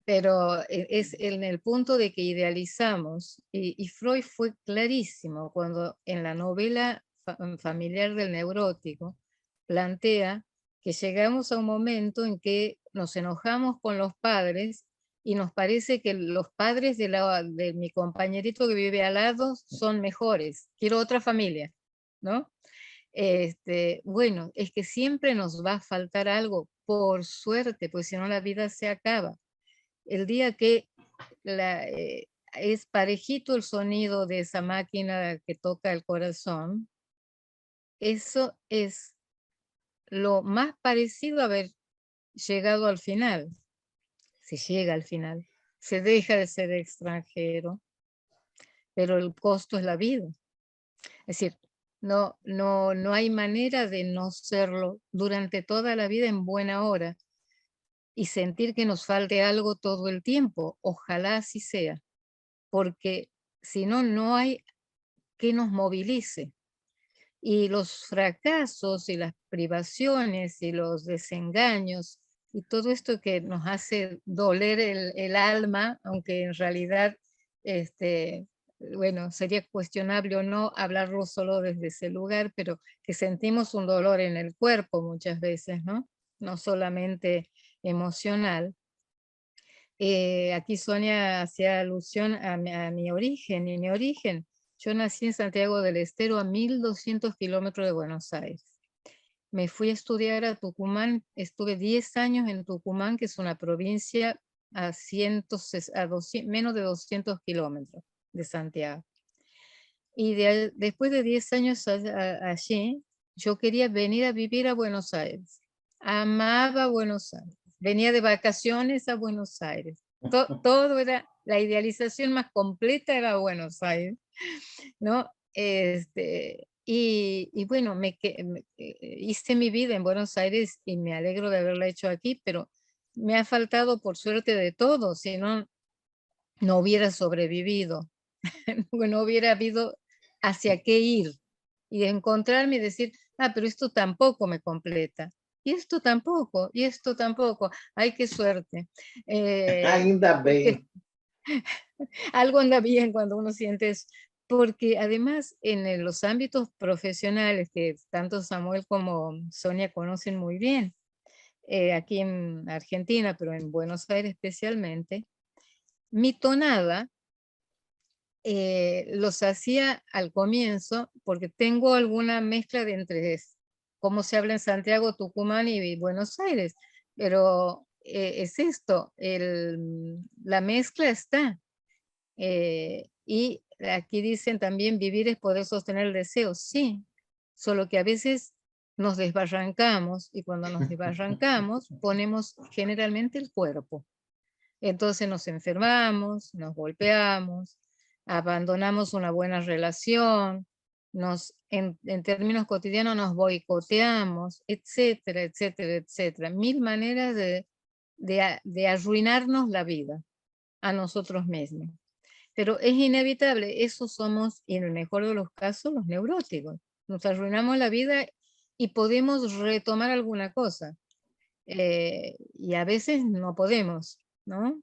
Pero es en el punto de que idealizamos, y Freud fue clarísimo cuando en la novela familiar del neurótico plantea que llegamos a un momento en que nos enojamos con los padres y nos parece que los padres de mi compañerito que vive al lado son mejores, quiero otra familia, ¿no? Bueno, es que siempre nos va a faltar algo, por suerte, pues si no la vida se acaba. El día que es parejito el sonido de esa máquina que toca el corazón, eso es lo más parecido a haber llegado al final. Se llega al final, se deja de ser extranjero, pero el costo es la vida. Es decir, no hay manera de no serlo durante toda la vida en buena hora y sentir que nos falte algo todo el tiempo. Ojalá así sea, porque si no, no hay que nos movilice. Y los fracasos y las privaciones y los desengaños y todo esto que nos hace doler el alma, aunque en realidad, bueno, sería cuestionable o no hablarlo solo desde ese lugar, pero que sentimos un dolor en el cuerpo muchas veces, ¿no? No solamente emocional. Aquí Sonia hacía alusión a mi origen, y mi origen, yo nací en Santiago del Estero, a 1200 kilómetros de Buenos Aires. Me fui a estudiar a Tucumán, estuve 10 años en Tucumán, que es una provincia a menos de 200 kilómetros de Santiago. Y después de 10 años allí, yo quería venir a vivir a Buenos Aires. Amaba Buenos Aires. Venía de vacaciones a Buenos Aires. Todo era, la idealización más completa era Buenos Aires, ¿no? Y bueno, hice mi vida en Buenos Aires y me alegro de haberla hecho aquí, pero me ha faltado por suerte de todo, si no, no hubiera sobrevivido, no hubiera habido hacia qué ir y encontrarme y decir, pero esto tampoco me completa. Y esto tampoco, y esto tampoco. Ay, qué suerte. Ainda bem. Algo anda bien cuando uno siente eso, porque además los ámbitos profesionales que tanto Samuel como Sonia conocen muy bien, aquí en Argentina, pero en Buenos Aires especialmente, mi tonada los hacía al comienzo, porque tengo alguna mezcla de entre cómo se habla en Santiago, Tucumán y Buenos Aires, pero es esto, la mezcla está. Y aquí dicen también vivir es poder sostener el deseo. Sí, solo que a veces nos desbarrancamos y cuando nos desbarrancamos ponemos generalmente el cuerpo. Entonces nos enfermamos, nos golpeamos, abandonamos una buena relación, en términos cotidianos nos boicoteamos, etcétera, etcétera, etcétera. Mil maneras de arruinarnos la vida a nosotros mismos. Pero es inevitable, eso somos, y en el mejor de los casos, los neuróticos. Nos arruinamos la vida y podemos retomar alguna cosa. Y a veces no podemos, ¿no?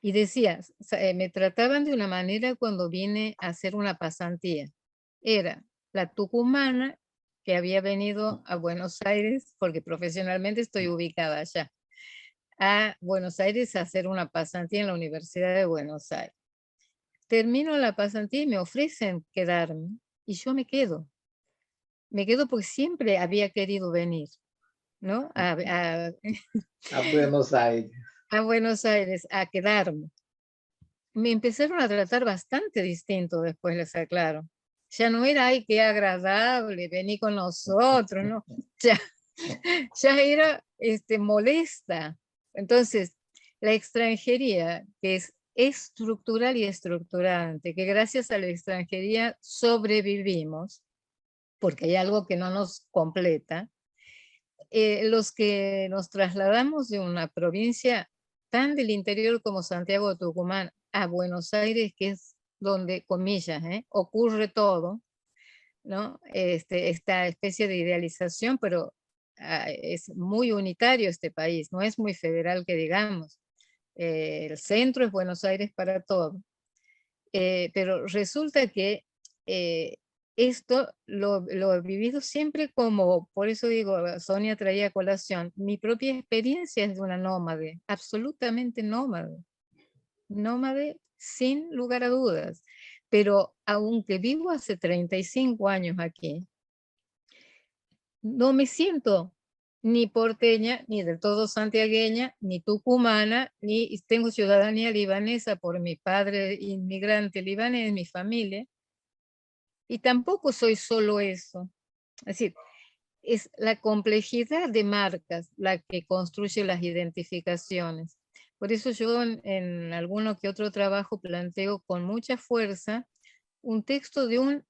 Y decías, me trataban de una manera cuando vine a hacer una pasantía. Era la tucumana que había venido a Buenos Aires, porque profesionalmente estoy ubicada allá, a Buenos Aires a hacer una pasantía en la Universidad de Buenos Aires. Termino la pasantía y me ofrecen quedarme y yo me quedo. Me quedo porque siempre había querido venir, ¿no? A Buenos Aires. A Buenos Aires a quedarme. Me empezaron a tratar bastante distinto después, les aclaro. Ya no era, ay, qué agradable, vení con nosotros, ¿no? Ya era molesta. Entonces, la extranjería, que es estructural y estructurante, que gracias a la extranjería sobrevivimos, porque hay algo que no nos completa, los que nos trasladamos de una provincia tan del interior como Santiago de Tucumán a Buenos Aires, que es donde, comillas, ocurre todo, ¿no? Esta especie de idealización, pero es muy unitario este país, no es muy federal que digamos. El centro es Buenos Aires para todo. Pero resulta que esto lo he vivido siempre como, por eso digo, Sonia traía a colación, mi propia experiencia es de una nómade, absolutamente nómade, nómade sin lugar a dudas. Pero aunque vivo hace 35 años aquí, no me siento ni porteña, ni del todo santiagueña, ni tucumana, ni tengo ciudadanía libanesa por mi padre inmigrante libanés, mi familia, y tampoco soy solo eso. Es decir, es la complejidad de marcas la que construye las identificaciones. Por eso yo en alguno que otro trabajo planteo con mucha fuerza un texto de un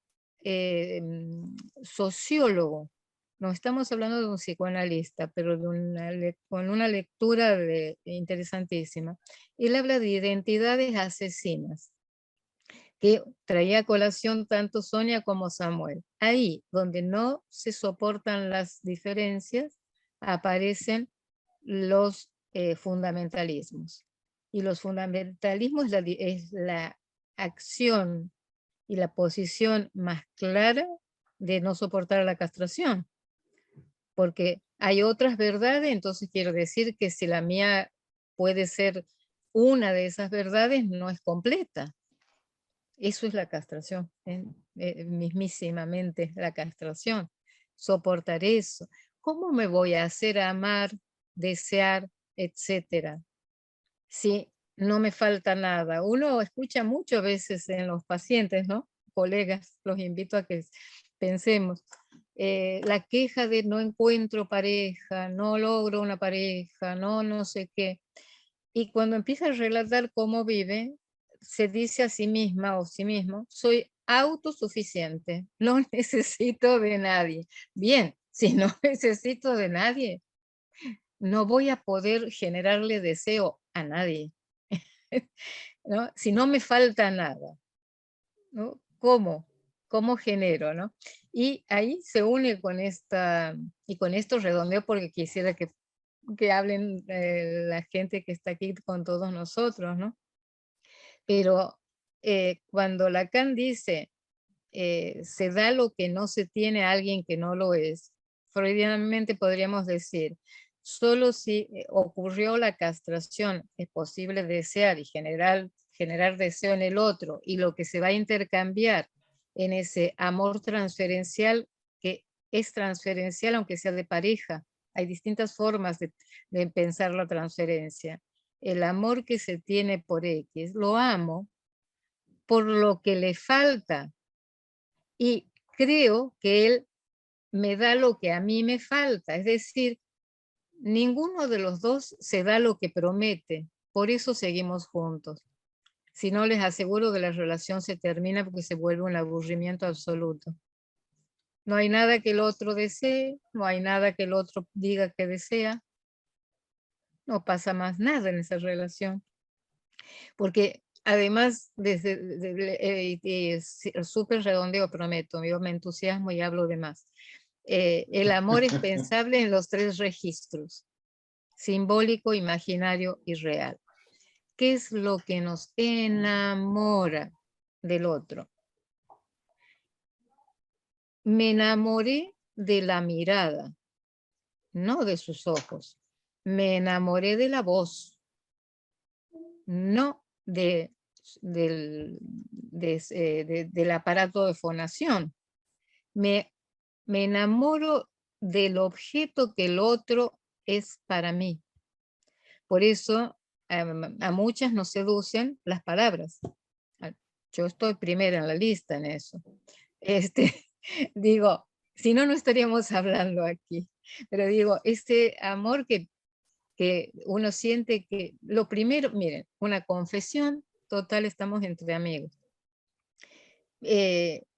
sociólogo. No estamos hablando de un psicoanalista, pero con una lectura interesantísima. Él habla de identidades asesinas, que traía a colación tanto Sonia como Samuel. Ahí, donde no se soportan las diferencias, aparecen los fundamentalismos. Y los fundamentalismos es la acción y la posición más clara de no soportar la castración. Porque hay otras verdades, entonces quiero decir que si la mía puede ser una de esas verdades, no es completa. Eso es la castración, mismísimamente la castración. Soportar eso. ¿Cómo me voy a hacer amar, desear, etcétera? Si no me falta nada. Uno escucha muchas veces en los pacientes, ¿no? Colegas, los invito a que pensemos. La queja de no encuentro pareja, no logro una pareja, no sé qué. Y cuando empieza a relatar cómo vive, se dice a sí misma o sí mismo, soy autosuficiente, no necesito de nadie. Bien, si no necesito de nadie, no voy a poder generarle deseo a nadie, ¿no? Si no me falta nada, ¿no? ¿Cómo? ¿Cómo genero, no? Y ahí se une con esta, y con esto redondeo porque quisiera que hablen la gente que está aquí con todos nosotros, ¿no? Pero cuando Lacan dice se da lo que no se tiene a alguien que no lo es, freudianamente podríamos decir, solo si ocurrió la castración es posible desear y generar deseo en el otro, y lo que se va a intercambiar en ese amor transferencial, que es transferencial aunque sea de pareja. Hay distintas formas de pensar la transferencia. El amor que se tiene por X, lo amo por lo que le falta, y creo que él me da lo que a mí me falta. Es decir, ninguno de los dos se da lo que promete. Por eso seguimos juntos. Si no, les aseguro que la relación se termina porque se vuelve un aburrimiento absoluto. No hay nada que el otro desee, no hay nada que el otro diga que desea. No pasa más nada en esa relación. Porque además, súper redondeo, prometo, yo me entusiasmo y hablo de más. El amor es pensable en los 3 registros: simbólico, imaginario y real. ¿Qué es lo que nos enamora del otro? Me enamoré de la mirada, no de sus ojos. Me enamoré de la voz, no del aparato de fonación. Me enamoro del objeto que el otro es para mí. Por eso a muchas nos seducen las palabras. Yo estoy primera en la lista en eso. Digo, si no, no estaríamos hablando aquí. Pero digo, este amor que uno siente que lo primero, miren, una confesión total, estamos entre amigos.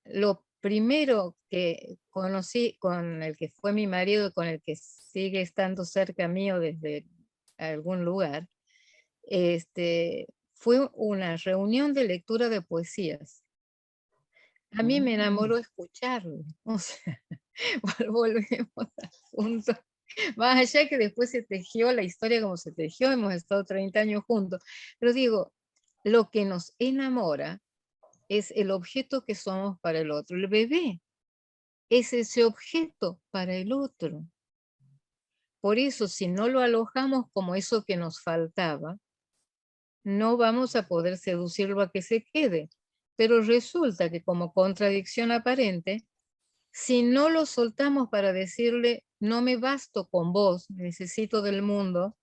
Lo primero que conocí con el que fue mi marido, con el que sigue estando cerca mío desde algún lugar, fue una reunión de lectura de poesías. A mí me enamoró escucharlo. O sea, volvemos al punto. Más allá que después se tejió la historia como se tejió, hemos estado 30 años juntos. Pero digo, lo que nos enamora es el objeto que somos para el otro. El bebé es ese objeto para el otro. Por eso, si no lo alojamos como eso que nos faltaba, no vamos a poder seducirlo a que se quede. Pero resulta que, como contradicción aparente, si no lo soltamos para decirle, no me basto con vos, necesito del mundo,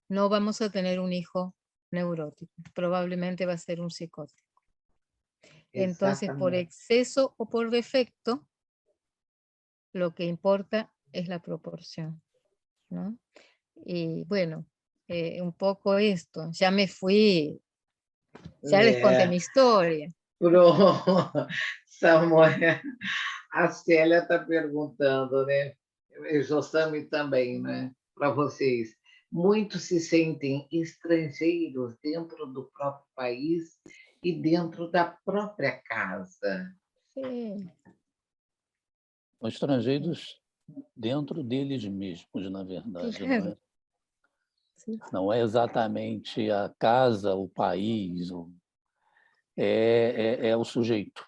no vamos a tener un hijo neurótico. Probablemente va a ser un psicótico. Entonces, por exceso o por defecto, lo que importa es la proporción, ¿no? Y bueno, un poco esto. Ya me fui, já les conté minha história. Pronto, Samuel, a Célia está perguntando, né? E Jossami também, né? Para vocês. Muitos se sentem estrangeiros dentro do próprio país e dentro da própria casa. Sim. Os estrangeiros dentro deles mesmos, na verdade. Não é? Não é exatamente a casa, o país, é o sujeito.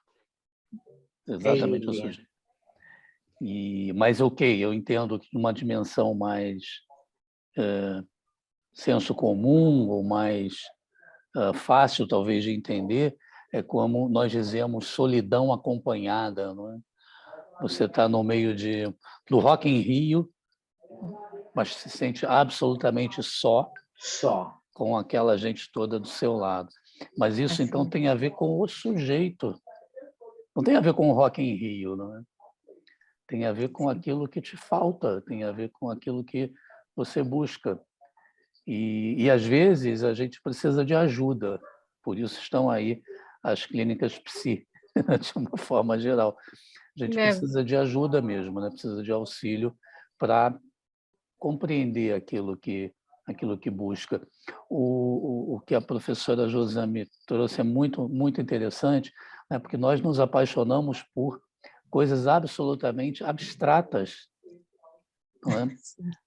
Exatamente o sujeito. Mas ok, eu entendo que numa dimensão mais senso comum ou mais fácil, talvez, de entender, é como nós dizemos solidão acompanhada. Não é? Você está no meio do Rock in Rio, mas se sente absolutamente só com aquela gente toda do seu lado. Mas isso, assim, então, tem a ver com o sujeito. Não tem a ver com o Rock in Rio, não é? Tem a ver com aquilo que te falta, tem a ver com aquilo que você busca. E às vezes, a gente precisa de ajuda. Por isso estão aí as clínicas psi, de uma forma geral. A gente precisa de ajuda mesmo, né? Precisa de auxílio para compreender aquilo que busca. O que a professora Jossami trouxe é muito, muito interessante, né? Porque nós nos apaixonamos por coisas absolutamente abstratas. Não é?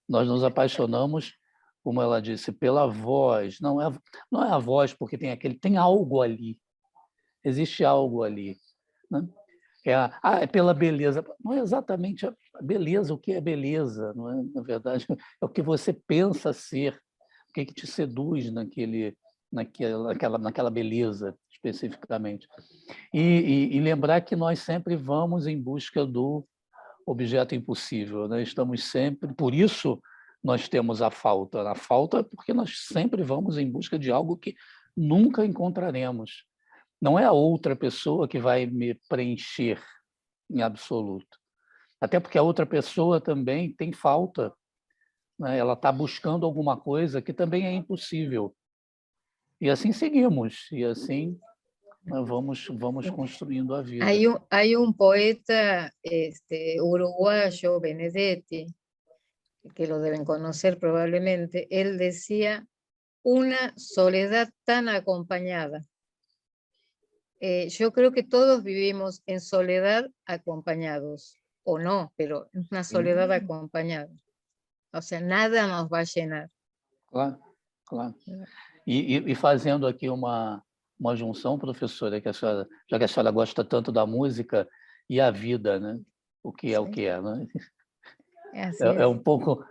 Nós nos apaixonamos como ela disse, pela voz. Não é a voz, porque tem algo ali, existe algo ali, né? É pela beleza. Não é exatamente a beleza, o que é beleza, não é? Na verdade, é o que você pensa ser, o que te seduz naquela beleza, especificamente. E lembrar que nós sempre vamos em busca do objeto impossível, né? Estamos sempre... Por isso, nós temos a falta. A falta é porque nós sempre vamos em busca de algo que nunca encontraremos. Não é a outra pessoa que vai me preencher em absoluto. Até porque a outra pessoa também tem falta, né? Ela está buscando alguma coisa que também é impossível. E assim seguimos, e assim vamos construindo a vida. Hay un poeta uruguayo, Benedetti, que lo deben conocer probablemente. Él decía, una soledad tan acompañada. Yo creo que todos vivimos en soledad acompañados, o no, pero una soledad acompañada. O sea, nada nos va a llenar. Claro, claro. E fazendo aqui uma junção, professora, já que a senhora gosta tanto da música e a vida, né? O que é o que é, né? É um pouco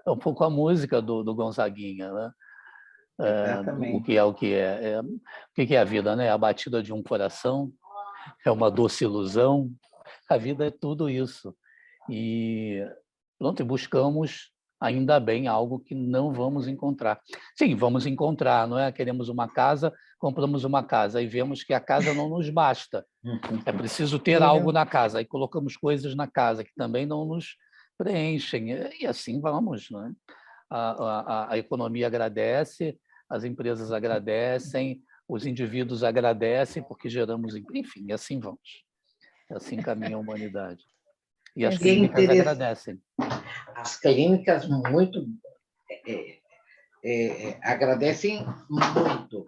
a música do Gonzaguinha, né? O que é o que é. O que é a vida, né? A batida de um coração, é uma doce ilusão. A vida é tudo isso. E pronto, buscamos, ainda bem, algo que não vamos encontrar. Sim, vamos encontrar, não é? Queremos uma casa, compramos uma casa e vemos que a casa não nos basta. É preciso ter algo na casa. Aí colocamos coisas na casa que também não nos preenchem. E assim vamos, não é? A economia agradece, as empresas agradecem, os indivíduos agradecem porque geramos... Enfim, e assim vamos. Assim caminha a humanidade. E as clínicas agradecem. As clínicas agradecem muito.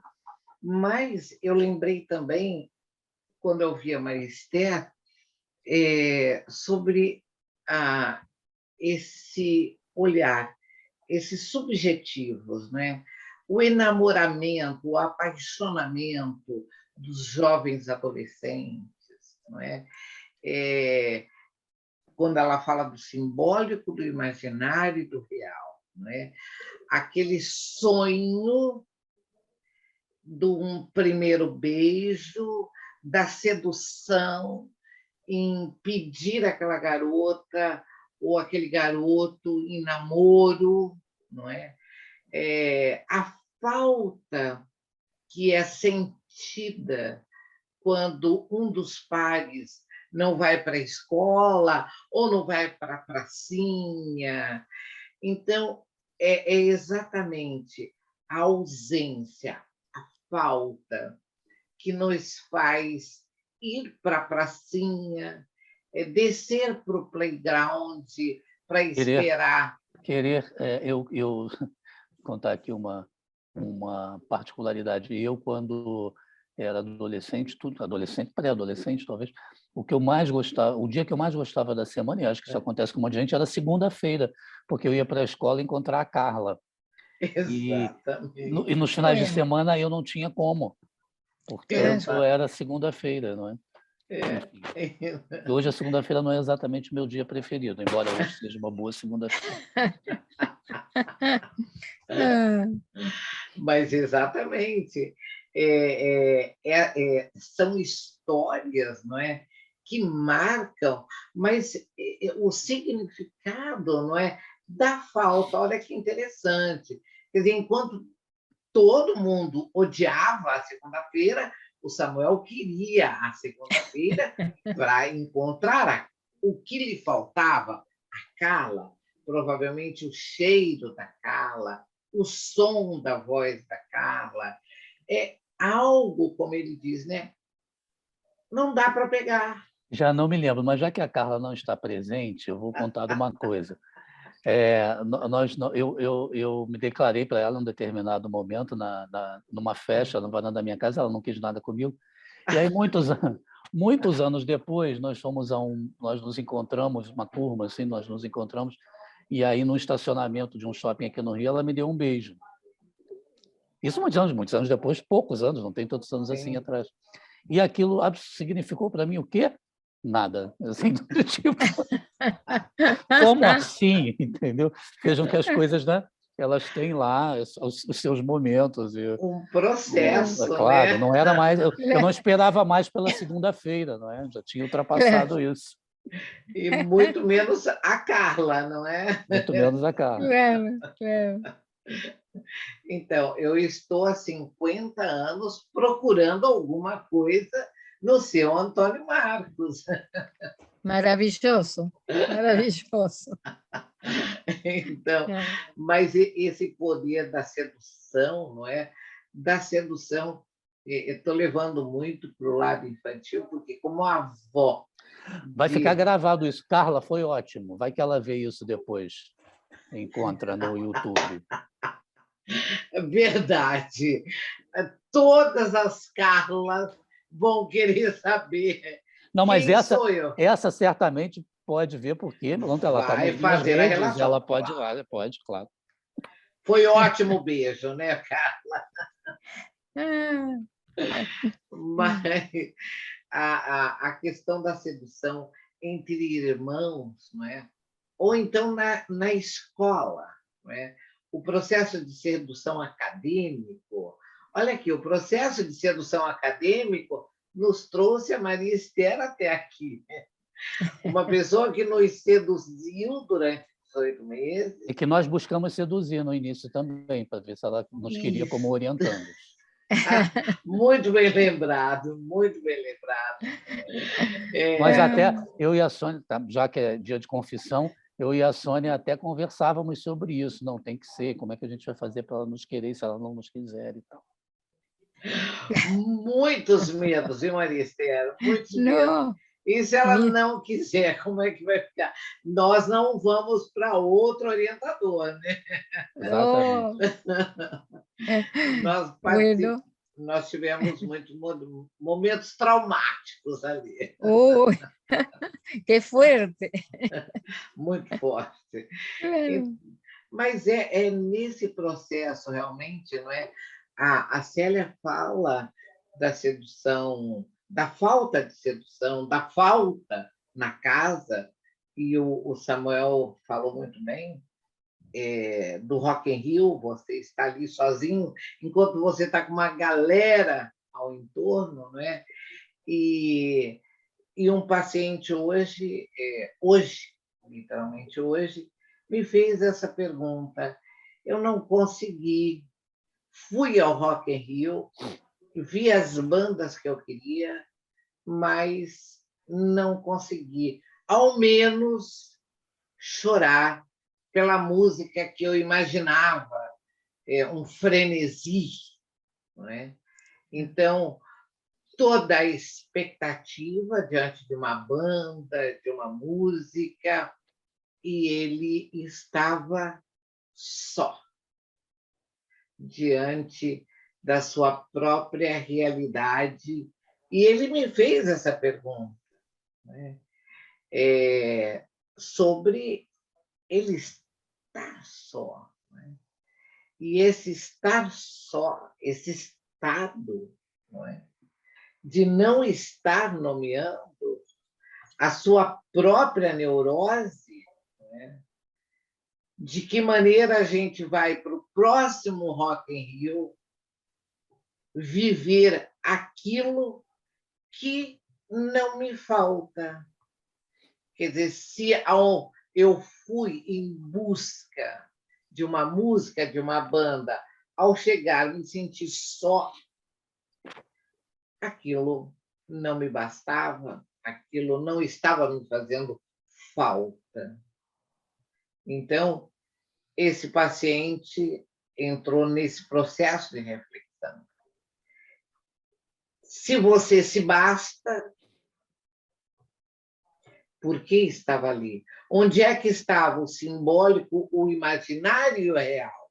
Mas eu lembrei também, quando eu vi a Marister, sobre esse olhar, esses subjetivos, né? O enamoramento, o apaixonamento dos jovens adolescentes, não é? Quando ela fala do simbólico, do imaginário e do real, não é? Aquele sonho de um primeiro beijo, da sedução, em pedir aquela garota ou aquele garoto em namoro, não é? A falta que é sentida quando um dos pares não vai para a escola ou não vai para a pracinha. Então, é exatamente a ausência, a falta que nos faz ir para a pracinha, descer para o playground para esperar. Eu contar aqui uma particularidade. Eu, quando era adolescente, pré-adolescente, talvez, o dia que eu mais gostava da semana, e acho que isso acontece com um monte de gente, era segunda-feira, porque eu ia para a escola encontrar a Carla. Exatamente. E nos finais de semana eu não tinha como, portanto, era segunda-feira, não é? Hoje a segunda-feira não é exatamente o meu dia preferido, embora hoje seja uma boa segunda-feira. Mas exatamente, são histórias, não é, que marcam, mas o significado, não é, da falta. Olha que interessante. Quer dizer, enquanto todo mundo odiava a segunda-feira, o Samuel queria a segunda-feira para encontrar o que lhe faltava, a Carla, provavelmente o cheiro da Carla, o som da voz da Carla. É algo, como ele diz, né? Não dá para pegar. Já não me lembro, mas já que a Carla não está presente, eu vou contar uma coisa. Eu me declarei para ela em um determinado momento, numa festa, na varanda da minha casa, ela não quis nada comigo. E aí, muitos anos depois, nós nos encontramos, uma turma assim, nós nos encontramos, e aí, no estacionamento de um shopping aqui no Rio, ela me deu um beijo. Isso muitos anos depois, poucos anos, não tem tantos anos assim Sim. atrás. E aquilo significou para mim o quê? Nada. Assim, do tipo, como assim? Entendeu? Vejam que as coisas, né, elas têm lá os seus momentos. Um processo, Claro, né? não era mais. Eu não esperava mais pela segunda-feira, não é? Já tinha ultrapassado isso. E muito menos a Carla, não é? Muito menos a Carla. Claro, claro. Então, eu estou há 50 anos procurando alguma coisa no seu Antônio Marcos. Maravilloso, maravilloso. Então, É. mas esse poder da sedução, não é? Da sedução, eu estou levando muito para o lado infantil, porque como avó Vai ficar de... gravado isso. Carla, foi ótimo. Vai que ela vê isso depois. Encontra no YouTube. Verdade. Todas as Carlas vão querer saber Não, mas quem sou eu. essa certamente pode ver, porque pronto, ela está Vai nas fazer a redes, relação. ela pode, claro. Foi ótimo o beijo, né, Carla? Ah, Mas a questão da sedução entre irmãos, não é? Ou então na escola, não é? O processo de sedução acadêmico. Olha aqui, o processo de sedução acadêmico nos trouxe a Maria Esther até aqui. Uma pessoa que nos seduziu durante 18 meses. E que nós buscamos seduzir no início também, para ver se ela nos queria como orientandos. Muito bem lembrado, muito bem lembrado. Mas até eu e a Sônia, já que é dia de confissão, eu e a Sônia até conversávamos sobre isso. Não, tem que ser, como é que a gente vai fazer para ela nos querer se ela não nos quiser e tal. Muitos medos, viu, Maria Esther? Muitos medos. não, E se ela não quiser, como é que vai ficar? Nós não vamos para outro orientador, né? Exatamente. Bueno, Nós tivemos muitos momentos traumáticos ali, qué fuerte. muito forte. Claro. Mas é nesse processo, realmente, não é? A Célia fala da sedução, da falta de sedução, da falta na casa, e o Samuel falou muito bem, do Rock in Rio, você está ali sozinho, enquanto você está com uma galera ao entorno, não é? E um paciente hoje, literalmente hoje, me fez essa pergunta. Eu não consegui. Fui ao Rock in Rio, vi as bandas que eu queria, mas não consegui, ao menos, chorar pela música que eu imaginava, um frenesi, não é? Então, toda a expectativa diante de uma banda, de uma música, e ele estava só, diante da sua própria realidade. E ele me fez essa pergunta, né? Sobre ele estar só. Né? E esse estar só, esse estado, não é? De não estar nomeando a sua própria neurose, né? De que maneira a gente vai para o próximo Rock in Rio viver aquilo que não me falta. Quer dizer, se eu fui em busca de uma música, de uma banda, ao chegar me sentir só, aquilo não me bastava, aquilo não estava me fazendo falta. Então, esse paciente entrou nesse processo de reflexão. Se você se basta, por que estava ali? Onde é que estava o simbólico, o imaginário e o real?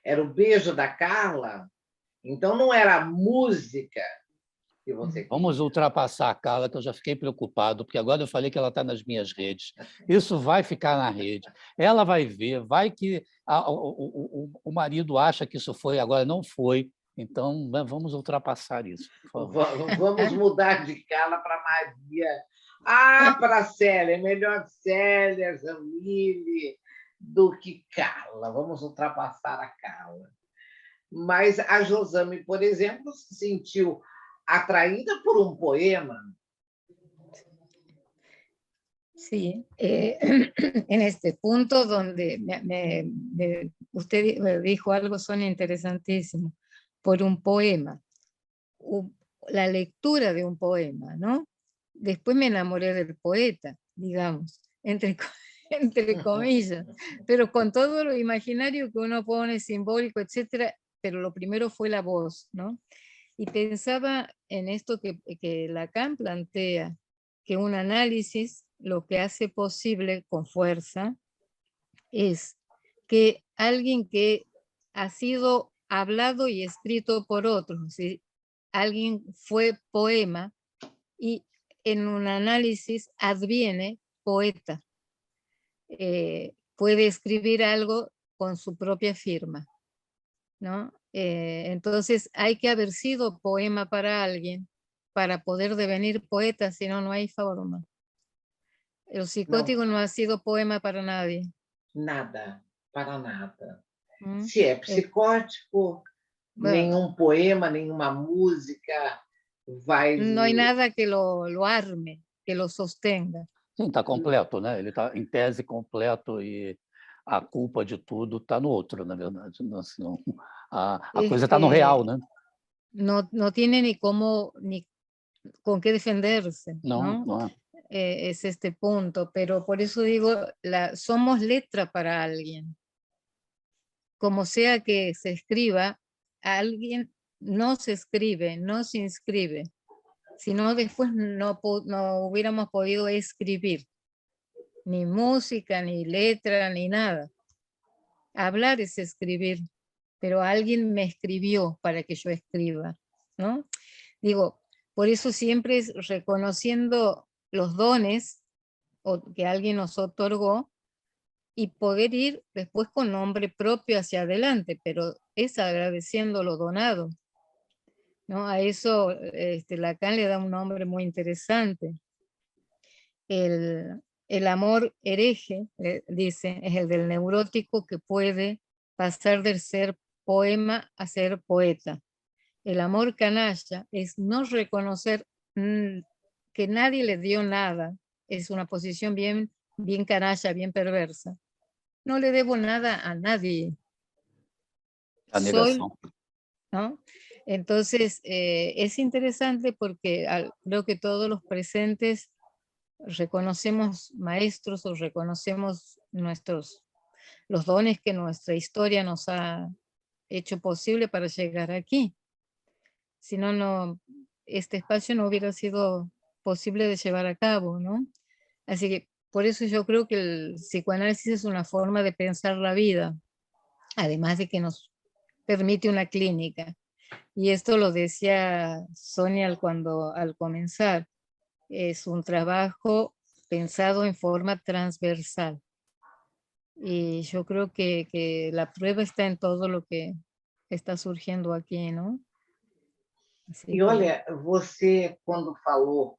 Era o beijo da Carla? Então, não era a música que você Vamos ultrapassar a Carla, que eu já fiquei preocupado, porque agora eu falei que ela está nas minhas redes. Isso vai ficar na rede. Ela vai ver, vai que o marido acha que isso foi, agora não foi. Então, vamos ultrapassar isso, por favor. Vamos mudar de Carla para Maria. Para Célia, é melhor Célia, Jamile, do que Carla. Vamos ultrapassar a Carla. Mas a Josame, por exemplo, se sentiu atraída por um poema. Sí, en este punto donde usted dijo algo son interesantísimo, por un poema, la lectura de un poema, ¿no? Después me enamoré del poeta, digamos, entre comillas, pero con todo lo imaginario que uno pone, simbólico, etcétera, pero lo primero fue la voz, ¿no? Y pensaba en esto que Lacan plantea, que un análisis lo que hace posible con fuerza es que alguien que ha sido hablado y escrito por otros, ¿sí? Alguien fue poema y en un análisis adviene poeta. Puede escribir algo con su propia firma, ¿no? Entonces hay que haber sido poema para alguien para poder devenir poeta, si no, no hay forma. El psicótico no ha sido poema para nadie. Nada, para nada. ¿Mm? Se é psicótico, Bueno, nenhum poema, nenhuma música vai... no hay nada que lo arme, que lo sostenga. Sim, está completo, né? Ele está em tese completo e a culpa de tudo está no outro, na verdade. Não, a coisa está no real, né? No tiene ni cómo, ni con qué defenderse, Não, ¿no? não é. Es este punto, pero por eso digo, somos letra para alguien. Como sea que se escriba, alguien no se escribe, no se inscribe, sino después no hubiéramos podido escribir, ni música, ni letra, ni nada. Hablar es escribir, pero alguien me escribió para que yo escriba, ¿no? Digo, por eso siempre es reconociendo los dones que alguien nos otorgó y poder ir después con nombre propio hacia adelante, pero es agradeciendo lo donado, ¿no? A eso Lacan le da un nombre muy interesante. El amor hereje, dice, es el del neurótico que puede pasar del ser poema a ser poeta. El amor canalla es no reconocer que nadie le dio nada, es una posición bien canalla, bien perversa. No le debo nada a nadie. A Soy, negação. ¿no? Entonces, es interesante porque creo que todos los presentes reconocemos maestros o reconocemos los dones que nuestra historia nos ha hecho posible para llegar aquí. Si no, este espacio no hubiera sido posible de llevar a cabo, ¿no? Así que por eso yo creo que el psicoanálisis es una forma de pensar la vida, además de que nos permite una clínica. Y esto lo decía Sonia al comenzar. Es un trabajo pensado en forma transversal. Y yo creo que la prueba está en todo lo que está surgiendo aquí, ¿no? Así E que, olha, você, quando falou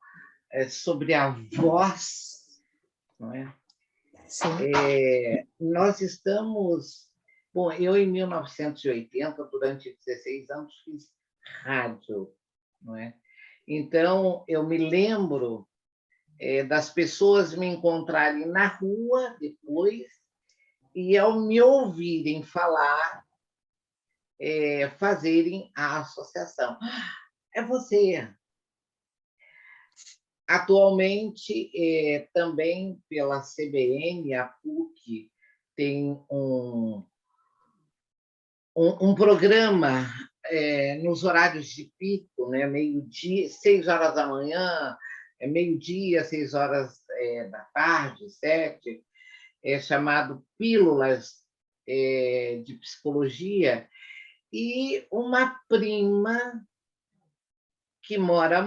sobre a voz, não é? sí. Nós estamos... Bom, eu, em 1980, durante 16 anos, fiz rádio, não é? Então, eu me lembro das pessoas me encontrarem na rua depois e, ao me ouvirem falar, fazerem a associação. É você. Atualmente, também pela CBN, a PUC tem um programa nos horários de pico, né? Meio-dia, 6 horas da manhã, meio-dia, 6 horas da tarde, 7, chamado Pílulas de Psicologia, e uma prima que mora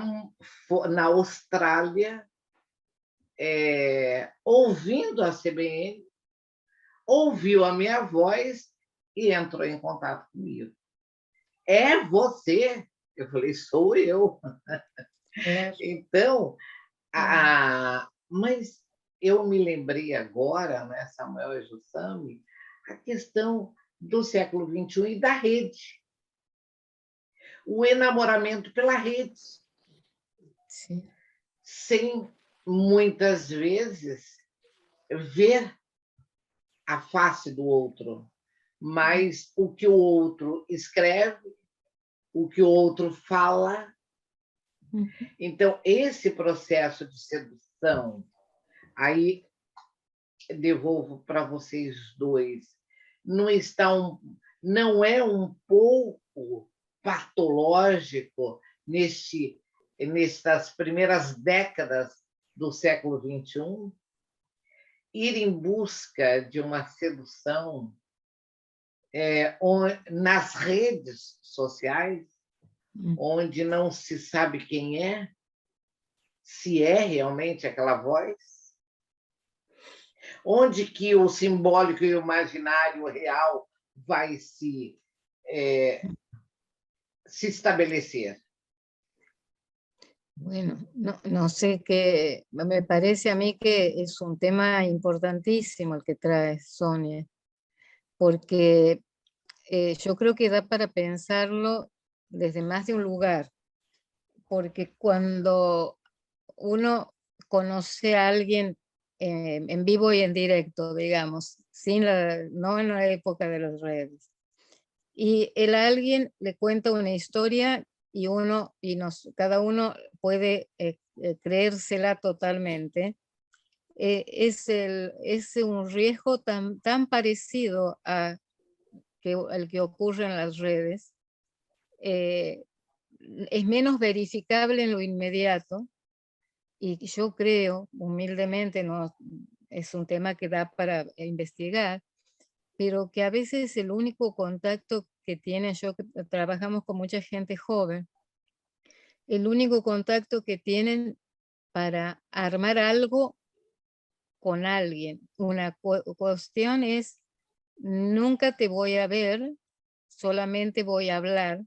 na Austrália, ouvindo a CBN, ouviu a minha voz e entrou em contato comigo. É você? Eu falei, sou eu. Claro. Então, mas eu me lembrei agora, né, Samuel e Jussami, a questão do século XXI e da rede. O enamoramento pela rede. Sim. Sem, muitas vezes, ver a face do outro, mas o que o outro escreve, o que o outro fala. Então, esse processo de sedução, aí devolvo para vocês dois, não é um pouco patológico nestas primeiras décadas do século XXI? Ir em busca de uma sedução nas redes sociais, onde não se sabe quem é, se é realmente aquela voz, onde que o simbólico e o imaginário real vai se estabelecer. Bueno, no sé qué, me parece a mí que es un tema importantísimo el que trae Sonia, porque yo creo que da para pensarlo desde más de un lugar, porque cuando uno conoce a alguien en vivo y en directo, digamos, no en la época de las redes, y el alguien le cuenta una historia y cada uno puede creérsela totalmente. Es un riesgo tan parecido al que ocurre en las redes. Es menos verificable en lo inmediato, y yo creo, humildemente, no es un tema que da para investigar, pero que a veces el único contacto que tienen, que trabajamos con mucha gente joven, el único contacto que tienen para armar algo con alguien. Una cuestión es, nunca te voy a ver, solamente voy a hablar,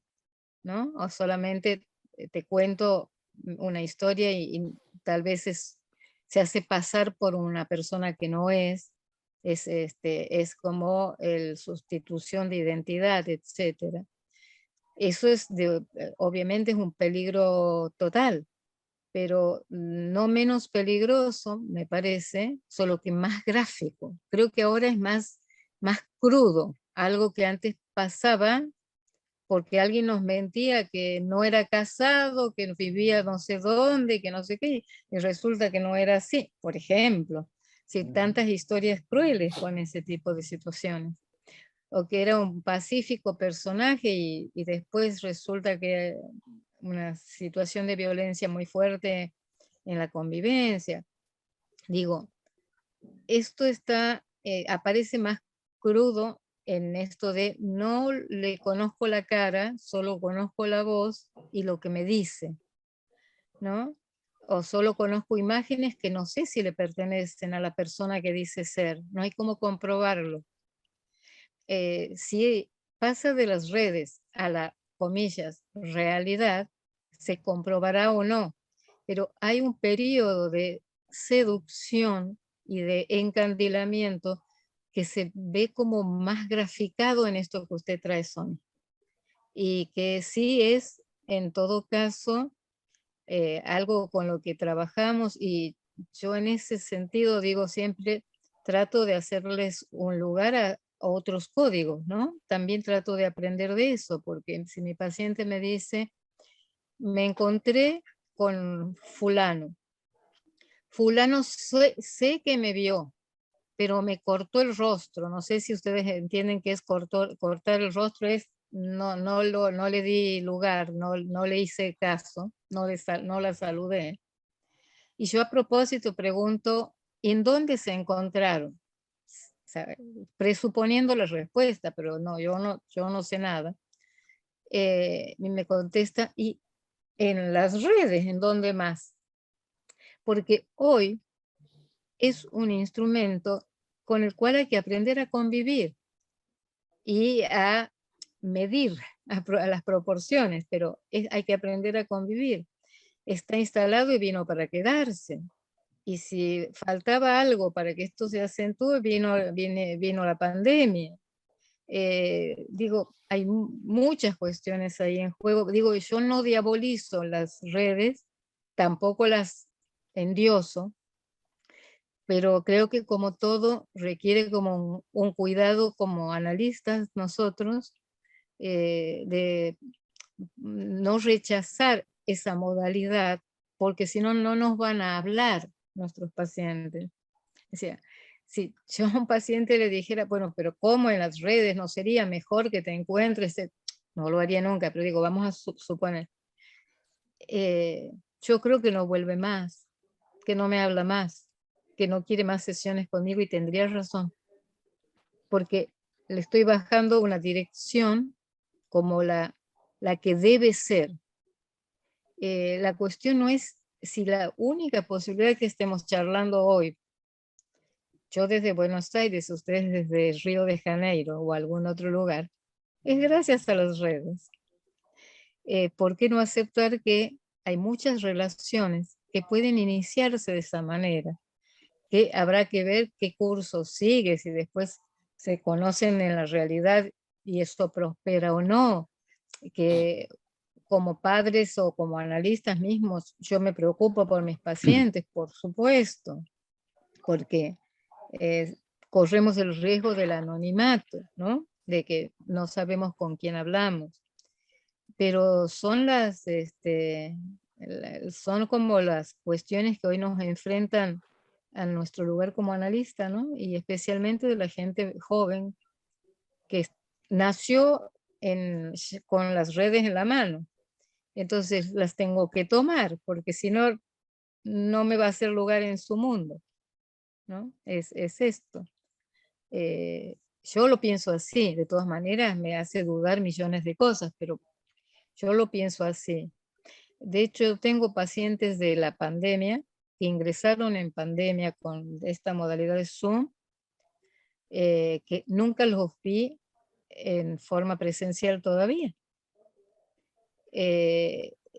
¿no? O solamente te cuento una historia y tal vez se hace pasar por una persona que no es. Es como el sustitución de identidad, etcétera. Eso obviamente es un peligro total, pero no menos peligroso, me parece, solo que más gráfico. Creo que ahora es más crudo, algo que antes pasaba porque alguien nos mentía que no era casado, que vivía no sé dónde, que no sé qué, y resulta que no era así, por ejemplo. Sí, tantas historias crueles con ese tipo de situaciones. O que era un pacífico personaje y después resulta que una situación de violencia muy fuerte en la convivencia. Digo, esto aparece más crudo en esto de no le conozco la cara, solo conozco la voz y lo que me dice, ¿no? O solo conozco imágenes que no sé si le pertenecen a la persona que dice ser, no hay cómo comprobarlo. Si pasa de las redes a la, comillas, realidad, se comprobará o no, pero hay un periodo de seducción y de encandilamiento que se ve como más graficado en esto que usted trae, Sonia, y que sí es, en todo caso, algo con lo que trabajamos, y yo en ese sentido digo siempre, trato de hacerles un lugar a otros códigos, ¿no? También trato de aprender de eso, porque si mi paciente me dice, me encontré con fulano, sé que me vio, pero me cortó el rostro. No sé si ustedes entienden qué es cortar el rostro, es no le di lugar, no le hice caso, no la saludé. Y yo a propósito pregunto, ¿en dónde se encontraron? O sea, presuponiendo la respuesta, pero no, yo no sé nada. Y me contesta, y en las redes, ¿en dónde más? Porque hoy es un instrumento con el cual hay que aprender a convivir y a medir a las proporciones, pero hay que aprender a convivir. Está instalado y vino para quedarse. Y si faltaba algo para que esto se acentúe, vino la pandemia. Digo, hay muchas cuestiones ahí en juego. Digo, yo no diabolizo las redes, tampoco las endioso, pero creo que como todo requiere como un cuidado como analistas nosotros, de no rechazar esa modalidad, porque si no, no nos van a hablar nuestros pacientes. O sea, si yo a un paciente le dijera, bueno, pero ¿cómo en las redes no sería mejor que te encuentres? No lo haría nunca, pero digo, vamos a suponer. Yo creo que no vuelve más, que no me habla más, que no quiere más sesiones conmigo y tendría razón, porque le estoy bajando una dirección como la que debe ser. La cuestión no es si la única posibilidad que estemos charlando hoy, yo desde Buenos Aires, ustedes desde Río de Janeiro o algún otro lugar, es gracias a las redes. ¿Por qué no aceptar que hay muchas relaciones que pueden iniciarse de esa manera? Que habrá que ver qué curso sigue, si después se conocen en la realidad y esto prospera o no, que como padres o como analistas mismos, yo me preocupo por mis pacientes, por supuesto, porque corremos el riesgo del anonimato, ¿no? De que no sabemos con quién hablamos. Pero son son como las cuestiones que hoy nos enfrentan a nuestro lugar como analista, ¿no? Y especialmente de la gente joven que nació con las redes en la mano. Entonces las tengo que tomar, porque si no, no me va a hacer lugar en su mundo, ¿no? Es esto. Yo lo pienso así, de todas maneras me hace dudar millones de cosas, pero yo lo pienso así. De hecho, tengo pacientes de la pandemia que ingresaron en pandemia con esta modalidad de Zoom, que nunca los vi en forma presencial todavía.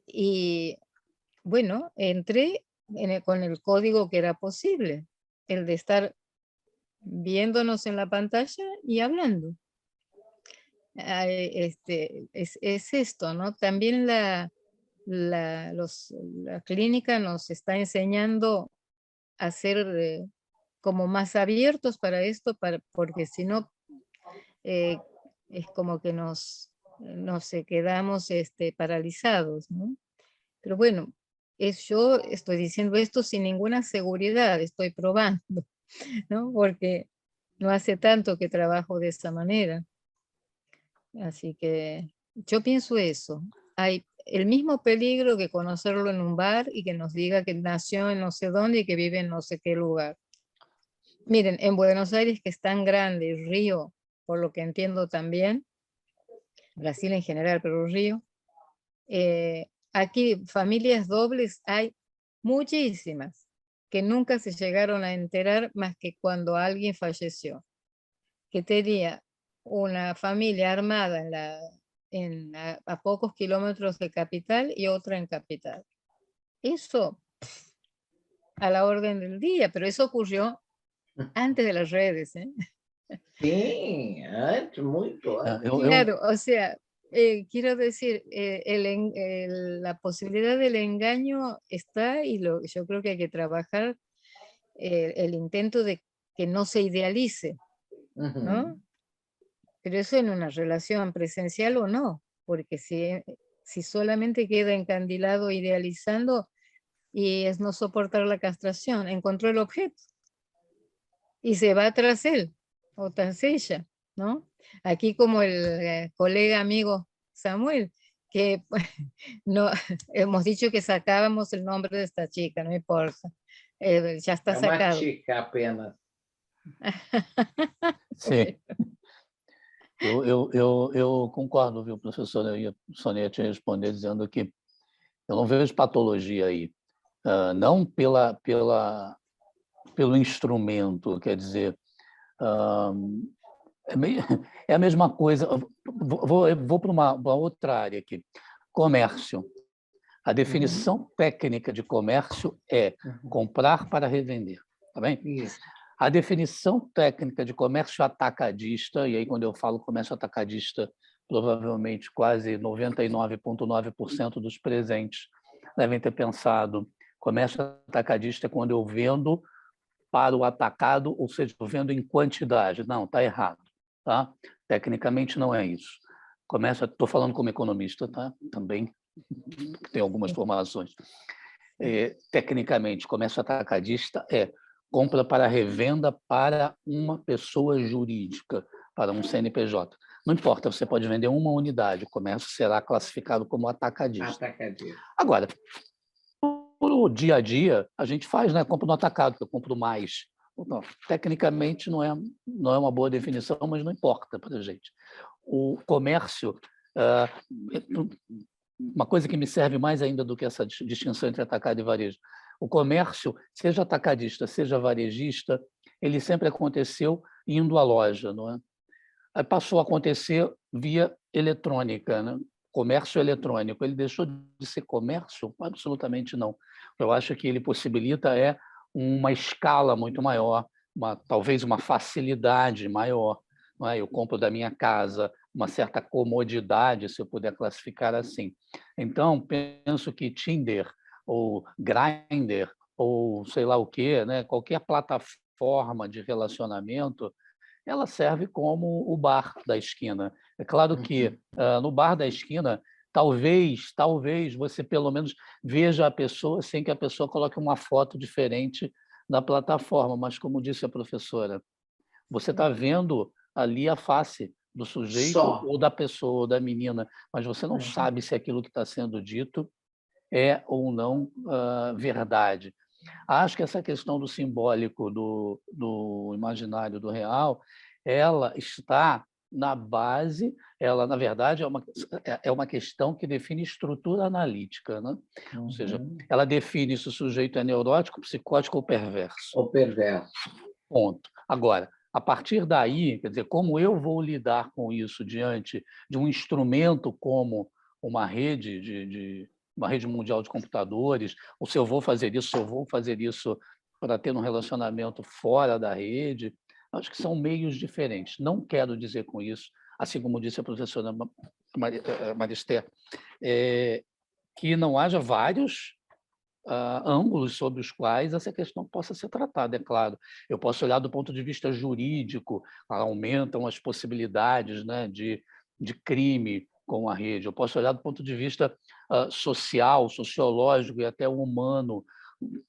Y bueno, entré con el código que era posible, el de estar viéndonos en la pantalla y hablando. Es esto, ¿no? También la clínica nos está enseñando a ser como más abiertos para esto, porque si no, es como que nos quedamos paralizados, ¿no? Pero bueno, yo estoy diciendo esto sin ninguna seguridad, estoy probando, ¿no? Porque no hace tanto que trabajo de esa manera. Así que yo pienso eso. Hay el mismo peligro que conocerlo en un bar y que nos diga que nació en no sé dónde y que vive en no sé qué lugar. Miren, en Buenos Aires, que es tan grande, y Río, por lo que entiendo también, Brasil en general, pero Río, aquí familias dobles hay muchísimas que nunca se llegaron a enterar más que cuando alguien falleció, que tenía una familia armada a pocos kilómetros de Capital y otra en Capital. Eso a la orden del día, pero eso ocurrió antes de las redes, ¿eh? Sim, antes, muito antes. Claro, o sea, quiero decir, la posibilidad del engaño está y yo creo que hay que trabajar el intento de que no se idealice, ¿no? Pero eso en una relación presencial o no, porque si solamente queda encandilado idealizando y es no soportar la castración, encontró el objeto y se va tras él o tras ella, ¿no? Aquí como el colega amigo Samuel, que no, hemos dicho que sacábamos el nombre de esta chica, no importa, ya está É uma sacado. chica apenas. Sim. Eu concordo, viu, professora? Eu ia Sonia te responder dizendo que Eu não vejo patologia aí. Não pelo instrumento, quer dizer, é a mesma coisa. Vou para uma outra área aqui. Comércio. A definição técnica de comércio é comprar para revender. Tá bem? Isso. A definição técnica de comércio atacadista, e aí quando eu falo comércio atacadista, provavelmente quase 99,9% dos presentes devem ter pensado comércio atacadista é quando eu vendo para o atacado, ou seja, eu vendo em quantidade. Não, está errado. Tá? Tecnicamente não é isso. Estou falando como economista, tá? Também tem algumas formações. Tecnicamente, comércio atacadista é compra para revenda para uma pessoa jurídica, para um CNPJ. Não importa, você pode vender uma unidade, o comércio será classificado como atacadista. Agora, no dia a dia, a gente faz, né? Compro no atacado, eu compro mais. Não, tecnicamente não é uma boa definição, mas não importa para a gente. O comércio, uma coisa que me serve mais ainda do que essa distinção entre atacado e varejo, o comércio, seja atacadista, seja varejista, ele sempre aconteceu indo à loja, não é? Aí passou a acontecer via eletrônica, né? Comércio eletrônico. Ele deixou de ser comércio? Absolutamente não. Eu acho que ele possibilita uma escala muito maior, talvez uma facilidade maior. Não é? Eu compro da minha casa, uma certa comodidade, se eu puder classificar assim. Então, penso que Tinder ou Grindr ou sei lá o quê, né? Qualquer plataforma de relacionamento, ela serve como o bar da esquina. É claro que no bar da esquina, talvez você pelo menos veja a pessoa sem que a pessoa coloque uma foto diferente na plataforma, mas como disse a professora, você está vendo ali a face do sujeito ou da pessoa, ou da menina, mas você não sabe se aquilo que está sendo dito é ou não verdade. Acho que essa questão do simbólico, do imaginário, do real, ela está na base, ela, na verdade, é uma questão que define estrutura analítica, né? Ou seja, ela define se o sujeito é neurótico, psicótico ou perverso. Ou perverso. Ponto. Agora, a partir daí, quer dizer, como eu vou lidar com isso diante de um instrumento como uma rede uma rede mundial de computadores, ou se eu vou fazer isso para ter um relacionamento fora da rede, acho que são meios diferentes. Não quero dizer com isso, assim como disse a professora Maristé, que não haja vários ângulos sobre os quais essa questão possa ser tratada, é claro. Eu posso olhar do ponto de vista jurídico, aumentam as possibilidades, né, de crime com a rede. Eu posso olhar do ponto de vista social, sociológico e até humano.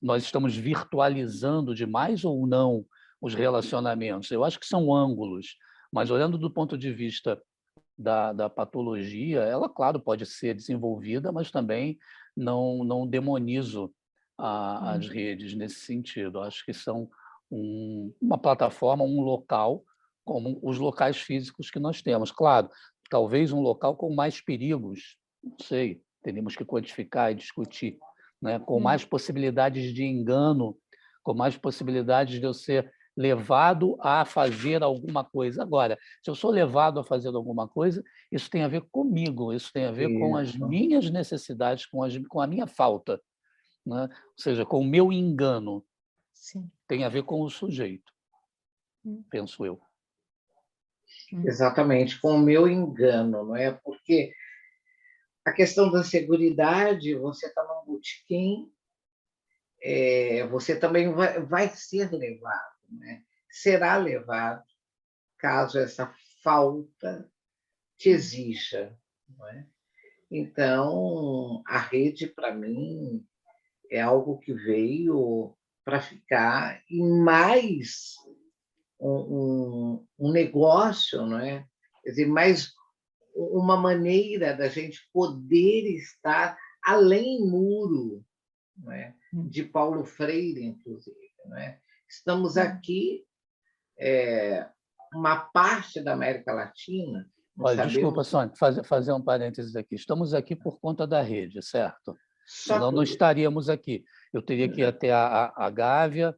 Nós estamos virtualizando demais ou não os relacionamentos? Eu acho que são ângulos, mas olhando do ponto de vista da patologia, ela, claro, pode ser desenvolvida, mas também não demonizo as redes nesse sentido. Acho que são uma plataforma, um local, como os locais físicos que nós temos. Claro, talvez um local com mais perigos, não sei, teríamos que quantificar e discutir, né? Com mais possibilidades de engano, com mais possibilidades de eu ser levado a fazer alguma coisa. Agora, se eu sou levado a fazer alguma coisa, isso tem a ver comigo, isso tem a ver com as minhas necessidades, com a minha falta, né? Ou seja, com o meu engano. Sim. Tem a ver com o sujeito, penso eu. Exatamente, com o meu engano, não é? Porque a questão da seguridade, você está num botequim, você também vai ser levado, né? Será levado, caso essa falta te exija, não é? Então, a rede, para mim, é algo que veio para ficar e mais um negócio, não é? Quer dizer, mais uma maneira da gente poder estar além muro, não é? De Paulo Freire, inclusive. Não é? Estamos aqui, uma parte da América Latina. Olha, desculpa, Sônia, fazer um parênteses aqui. Estamos aqui por conta da rede, certo? senão não estaríamos aqui. Eu teria que ir até a Gávea,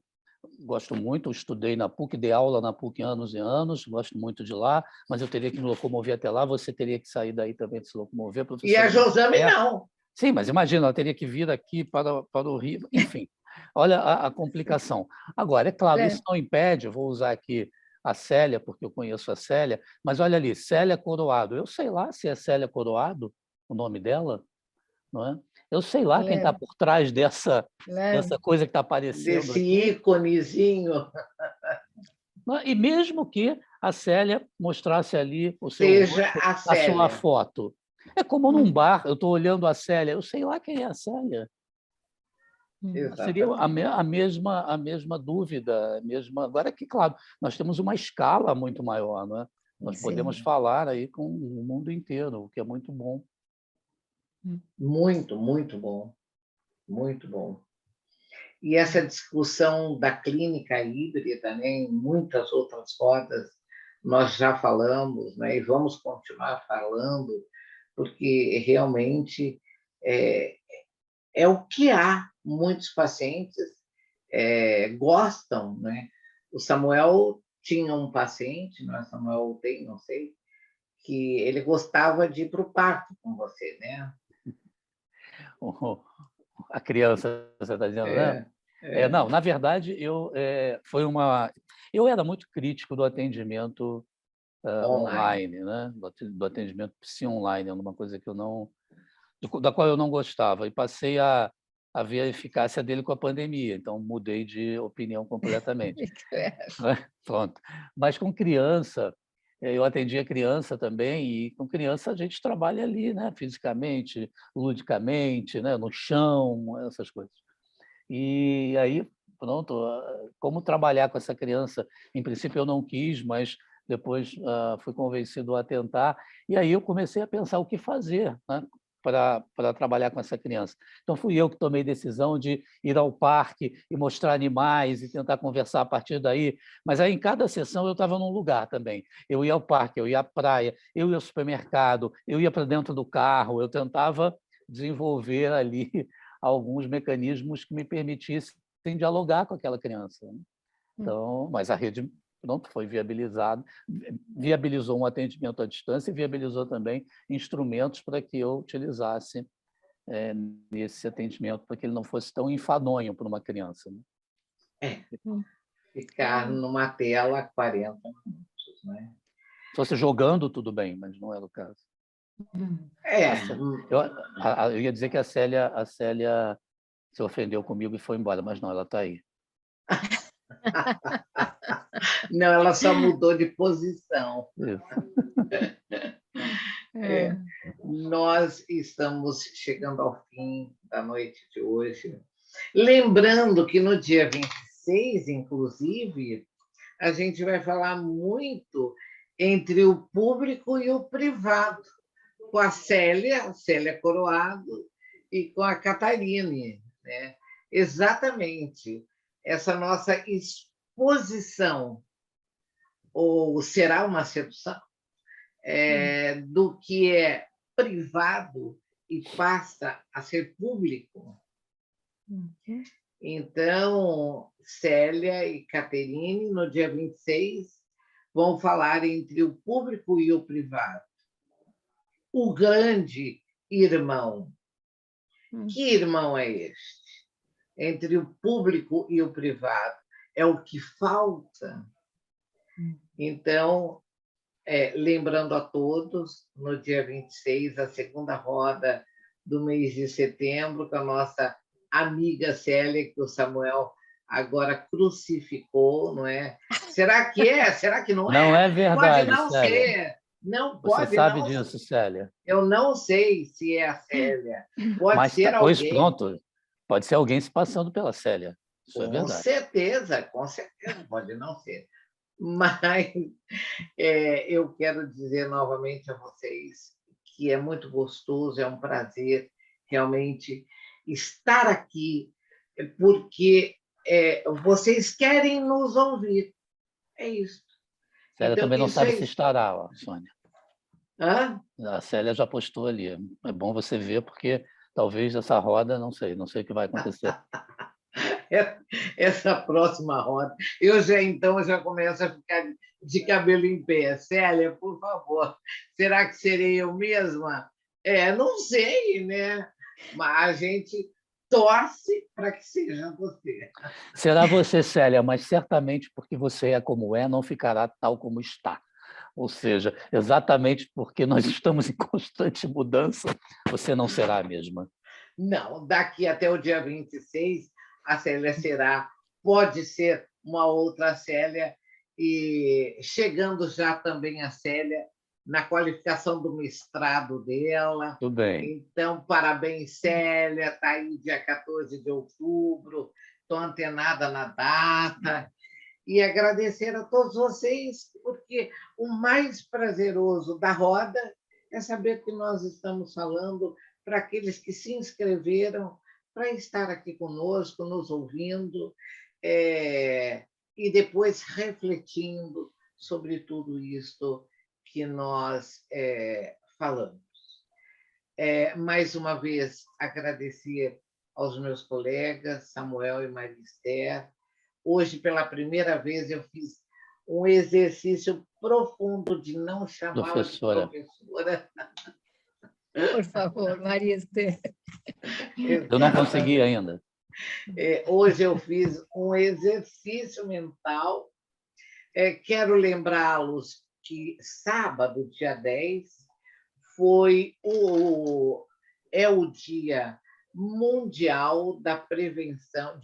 gosto muito, estudei na PUC, dei aula na PUC anos e anos, gosto muito de lá, mas eu teria que me locomover até lá, você teria que sair daí também de se locomover. E a Josame não. Sim, mas imagina, ela teria que vir aqui para o Rio, enfim, olha a complicação. Agora, é claro, isso não impede, eu vou usar aqui a Célia, porque eu conheço a Célia, mas olha ali, Célia Coroado, eu sei lá se é Célia Coroado o nome dela, não é? Eu sei lá quem está por trás dessa coisa que está aparecendo desse aqui. íconezinho. E mesmo que a Célia mostrasse ali o seu Seja rosto, a a Célia. sua foto. É como num bar, eu estou olhando a Célia, eu sei lá quem é a Célia. Seria a mesma dúvida, agora que, claro, nós temos uma escala muito maior, não é? Nós podemos falar aí com o mundo inteiro, o que é muito bom. Muito, muito bom. Muito bom. E essa discussão da clínica híbrida, né, em muitas outras rodas, nós já falamos, né, e vamos continuar falando, porque realmente é o que há. Muitos pacientes gostam, né? O Samuel tinha um paciente, não é? Samuel tem, não sei, que ele gostava de ir para o parto com você, né? A criança, você está dizendo, né? Não, na verdade, eu era muito crítico do atendimento online, né? Do atendimento psi-online, é uma coisa que da qual eu não gostava, e passei a ver a eficácia dele com a pandemia, então mudei de opinião completamente. Pronto. Mas com criança, eu atendia criança também, e com criança a gente trabalha ali, né? Fisicamente, ludicamente, né? No chão, essas coisas. E aí, pronto, como trabalhar com essa criança? Em princípio eu não quis, mas depois fui convencido a tentar, e aí eu comecei a pensar o que fazer, né, para trabalhar com essa criança. Então fui eu que tomei a decisão de ir ao parque e mostrar animais e tentar conversar a partir daí, mas aí em cada sessão eu estava num lugar também. Eu ia ao parque, eu ia à praia, eu ia ao supermercado, eu ia para dentro do carro, eu tentava desenvolver ali alguns mecanismos que me permitissem dialogar com aquela criança. Então, mas a rede pronto, foi viabilizou um atendimento à distância e viabilizou também instrumentos para que eu utilizasse nesse atendimento, para que ele não fosse tão enfadonho para uma criança. Né? Ficar numa tela 40 minutos, né? Se fosse jogando, tudo bem, mas não era o caso. Eu ia dizer que a Célia se ofendeu comigo e foi embora, mas não, ela está aí. Não, ela só mudou de posição. Nós estamos chegando ao fim da noite de hoje. Lembrando que no dia 26, inclusive, a gente vai falar muito entre o público e o privado, com a Célia Coroado, e com a Catarine, né? Exatamente essa nossa exposição, ou será uma sedução, do que é privado e passa a ser público. Então, Célia e Caterine, no dia 26, vão falar entre o público e o privado. O grande irmão. Que irmão é este? Entre o público e o privado. É o que falta. Então, lembrando a todos, no dia 26, a segunda roda do mês de setembro, com a nossa amiga Célia, que o Samuel agora crucificou, não é? Será que é? Será que não é? Não é verdade, pode não Célia. ser. Não pode Você sabe não disso, Célia. Eu não sei se é a Célia. Pode mas ser alguém. Pois pronto, pode ser alguém se passando pela Célia. Isso é verdade. Com certeza, pode não ser. Mas eu quero dizer novamente a vocês que é muito gostoso, é um prazer realmente estar aqui, porque vocês querem nos ouvir. É isso. Célia então, também não sabe se isso. estará, ó, Sônia. Hã? A Célia já postou ali. É bom você ver, porque talvez essa roda, não sei o que vai acontecer. Essa próxima roda, eu já começo a ficar de cabelo em pé. Célia, por favor, será que serei eu mesma? Não sei, né? Mas a gente torce para que seja você. Será você, Célia, mas certamente porque você é como é, não ficará tal como está. Ou seja, exatamente porque nós estamos em constante mudança, você não será a mesma. Não, daqui até o dia 26, a Célia pode ser uma outra Célia, e chegando já também a Célia na qualificação do mestrado dela. Tudo bem. Então, parabéns, Célia, está aí dia 14 de outubro, estou antenada na data, e agradecer a todos vocês, porque o mais prazeroso da roda é saber que nós estamos falando para aqueles que se inscreveram para estar aqui conosco, nos ouvindo, e depois refletindo sobre tudo isto que nós falamos. Mais uma vez, agradecer aos meus colegas, Samuel e Marister. Hoje, pela primeira vez, eu fiz um exercício profundo de não chamá-la de professora. Por favor, Maria Esther. Eu não consegui ainda. Hoje eu fiz um exercício mental. Quero lembrá-los que sábado, dia 10, é o Dia Mundial da Prevenção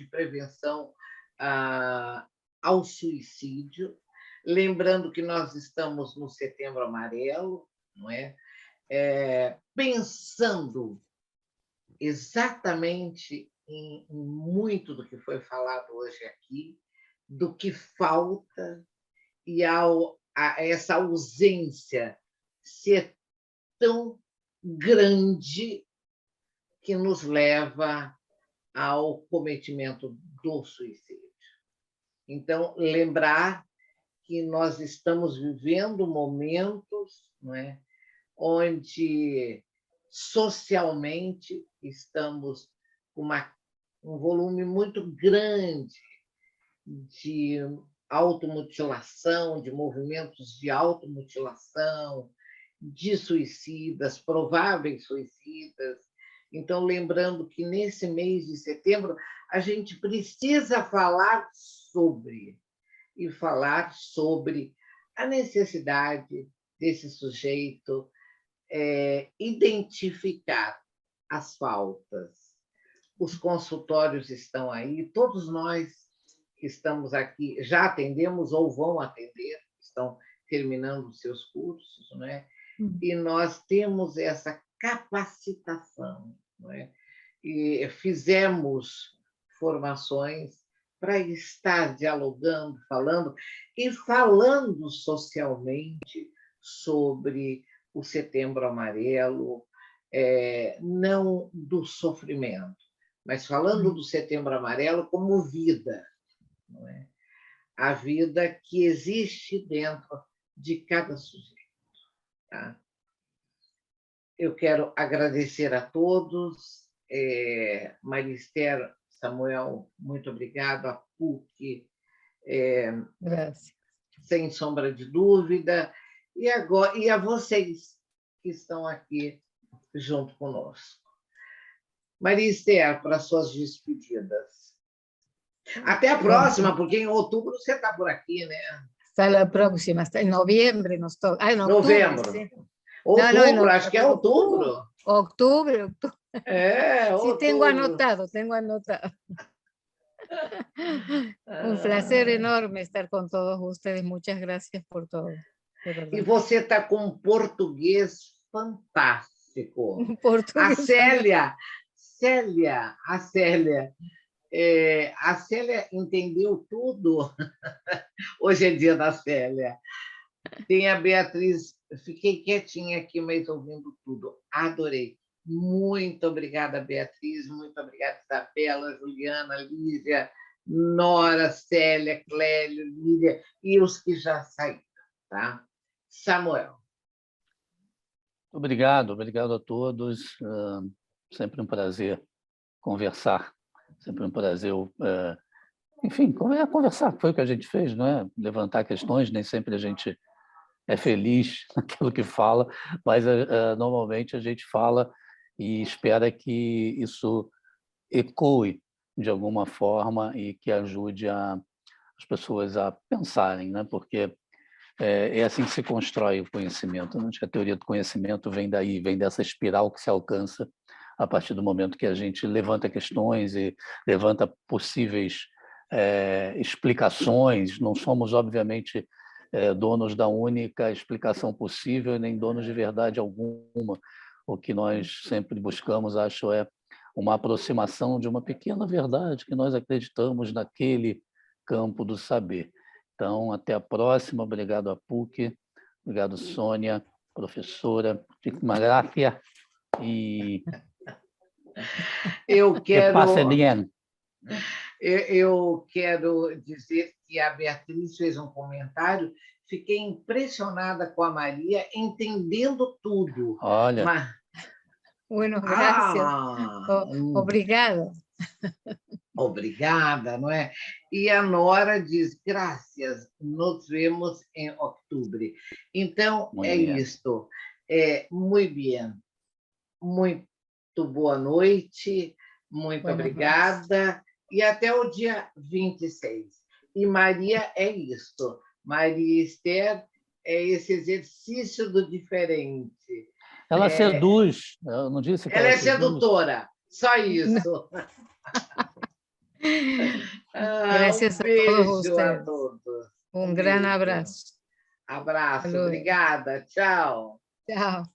ao Suicídio. Lembrando que nós estamos no Setembro Amarelo, não é? Pensando exatamente em muito do que foi falado hoje aqui, do que falta, e essa ausência ser tão grande que nos leva ao cometimento do suicídio. Então, lembrar que nós estamos vivendo momentos, não é, onde socialmente estamos com um volume muito grande de automutilação, de movimentos de automutilação, de suicidas, prováveis suicidas. Então, lembrando que nesse mês de setembro a gente precisa falar sobre a necessidade desse sujeito identificar as faltas. Os consultórios estão aí, todos nós que estamos aqui já atendemos ou vão atender, estão terminando os seus cursos, não é? E nós temos essa capacitação, não é? E fizemos formações para estar dialogando, falando socialmente sobre o Setembro Amarelo, não do sofrimento, mas falando do Setembro Amarelo como vida, não é? A vida que existe dentro de cada sujeito. Tá? Eu quero agradecer a todos. Marister, Samuel, muito obrigado. A PUC, sem sombra de dúvida. E a vocês que estão aqui junto conosco. Marister, para suas despedidas. Até a próxima, porque em outubro você está por aqui, né? Hasta la próxima, hasta en noviembre nos toca. En octubre, novembro. sí. Outubro, acho que é outubro. Octubre. outubro. Sí, tengo anotado. Un placer enorme estar con todos ustedes. Muchas gracias por todo. E você está com um português fantástico. Português. A Célia entendeu tudo. Hoje é dia da Célia. Tem a Beatriz, fiquei quietinha aqui, mas ouvindo tudo. Adorei. Muito obrigada, Beatriz. Muito obrigada, Isabela, Juliana, Lígia, Nora, Célia, Clélio, Lília e os que já saíram. Tá? Samuel. Obrigado a todos. sempre um prazer conversar, sempre um prazer, enfim, conversar, foi o que a gente fez, não é? Levantar questões, nem sempre a gente é feliz naquilo que fala, mas normalmente a gente fala e espera que isso ecoe de alguma forma e que ajude as pessoas a pensarem, né? Porque é assim que se constrói o conhecimento, né? Acho que a teoria do conhecimento vem daí, vem dessa espiral que se alcança a partir do momento que a gente levanta questões e levanta possíveis explicações. Não somos, obviamente, donos da única explicação possível, nem donos de verdade alguma. O que nós sempre buscamos, acho, é uma aproximação de uma pequena verdade que nós acreditamos naquele campo do saber. Então, até a próxima. Obrigado a PUC, obrigado, Sônia, professora. Uma graça e Eu que passe quero, bem. eu quero dizer que a Beatriz fez um comentário, fiquei impressionada com a Maria, entendendo tudo. Olha, Mas, Bueno, gracias. Obrigada. Obrigada, não é? E a Nora diz, graças, nos vemos em outubro. Então, muito é bem. isto. Muito bem. Muito boa noite, muito obrigada, e até o dia 26. E Maria é isto. Maria Esther é esse exercício do diferente. Ela seduz, eu não disse que Ela é seduz? sedutora, só isso. Gracias a todos Beijo a ustedes. todos. Un gran Beijo. abrazo. Abraço, Hasta luego. obrigada, tchau. Chao.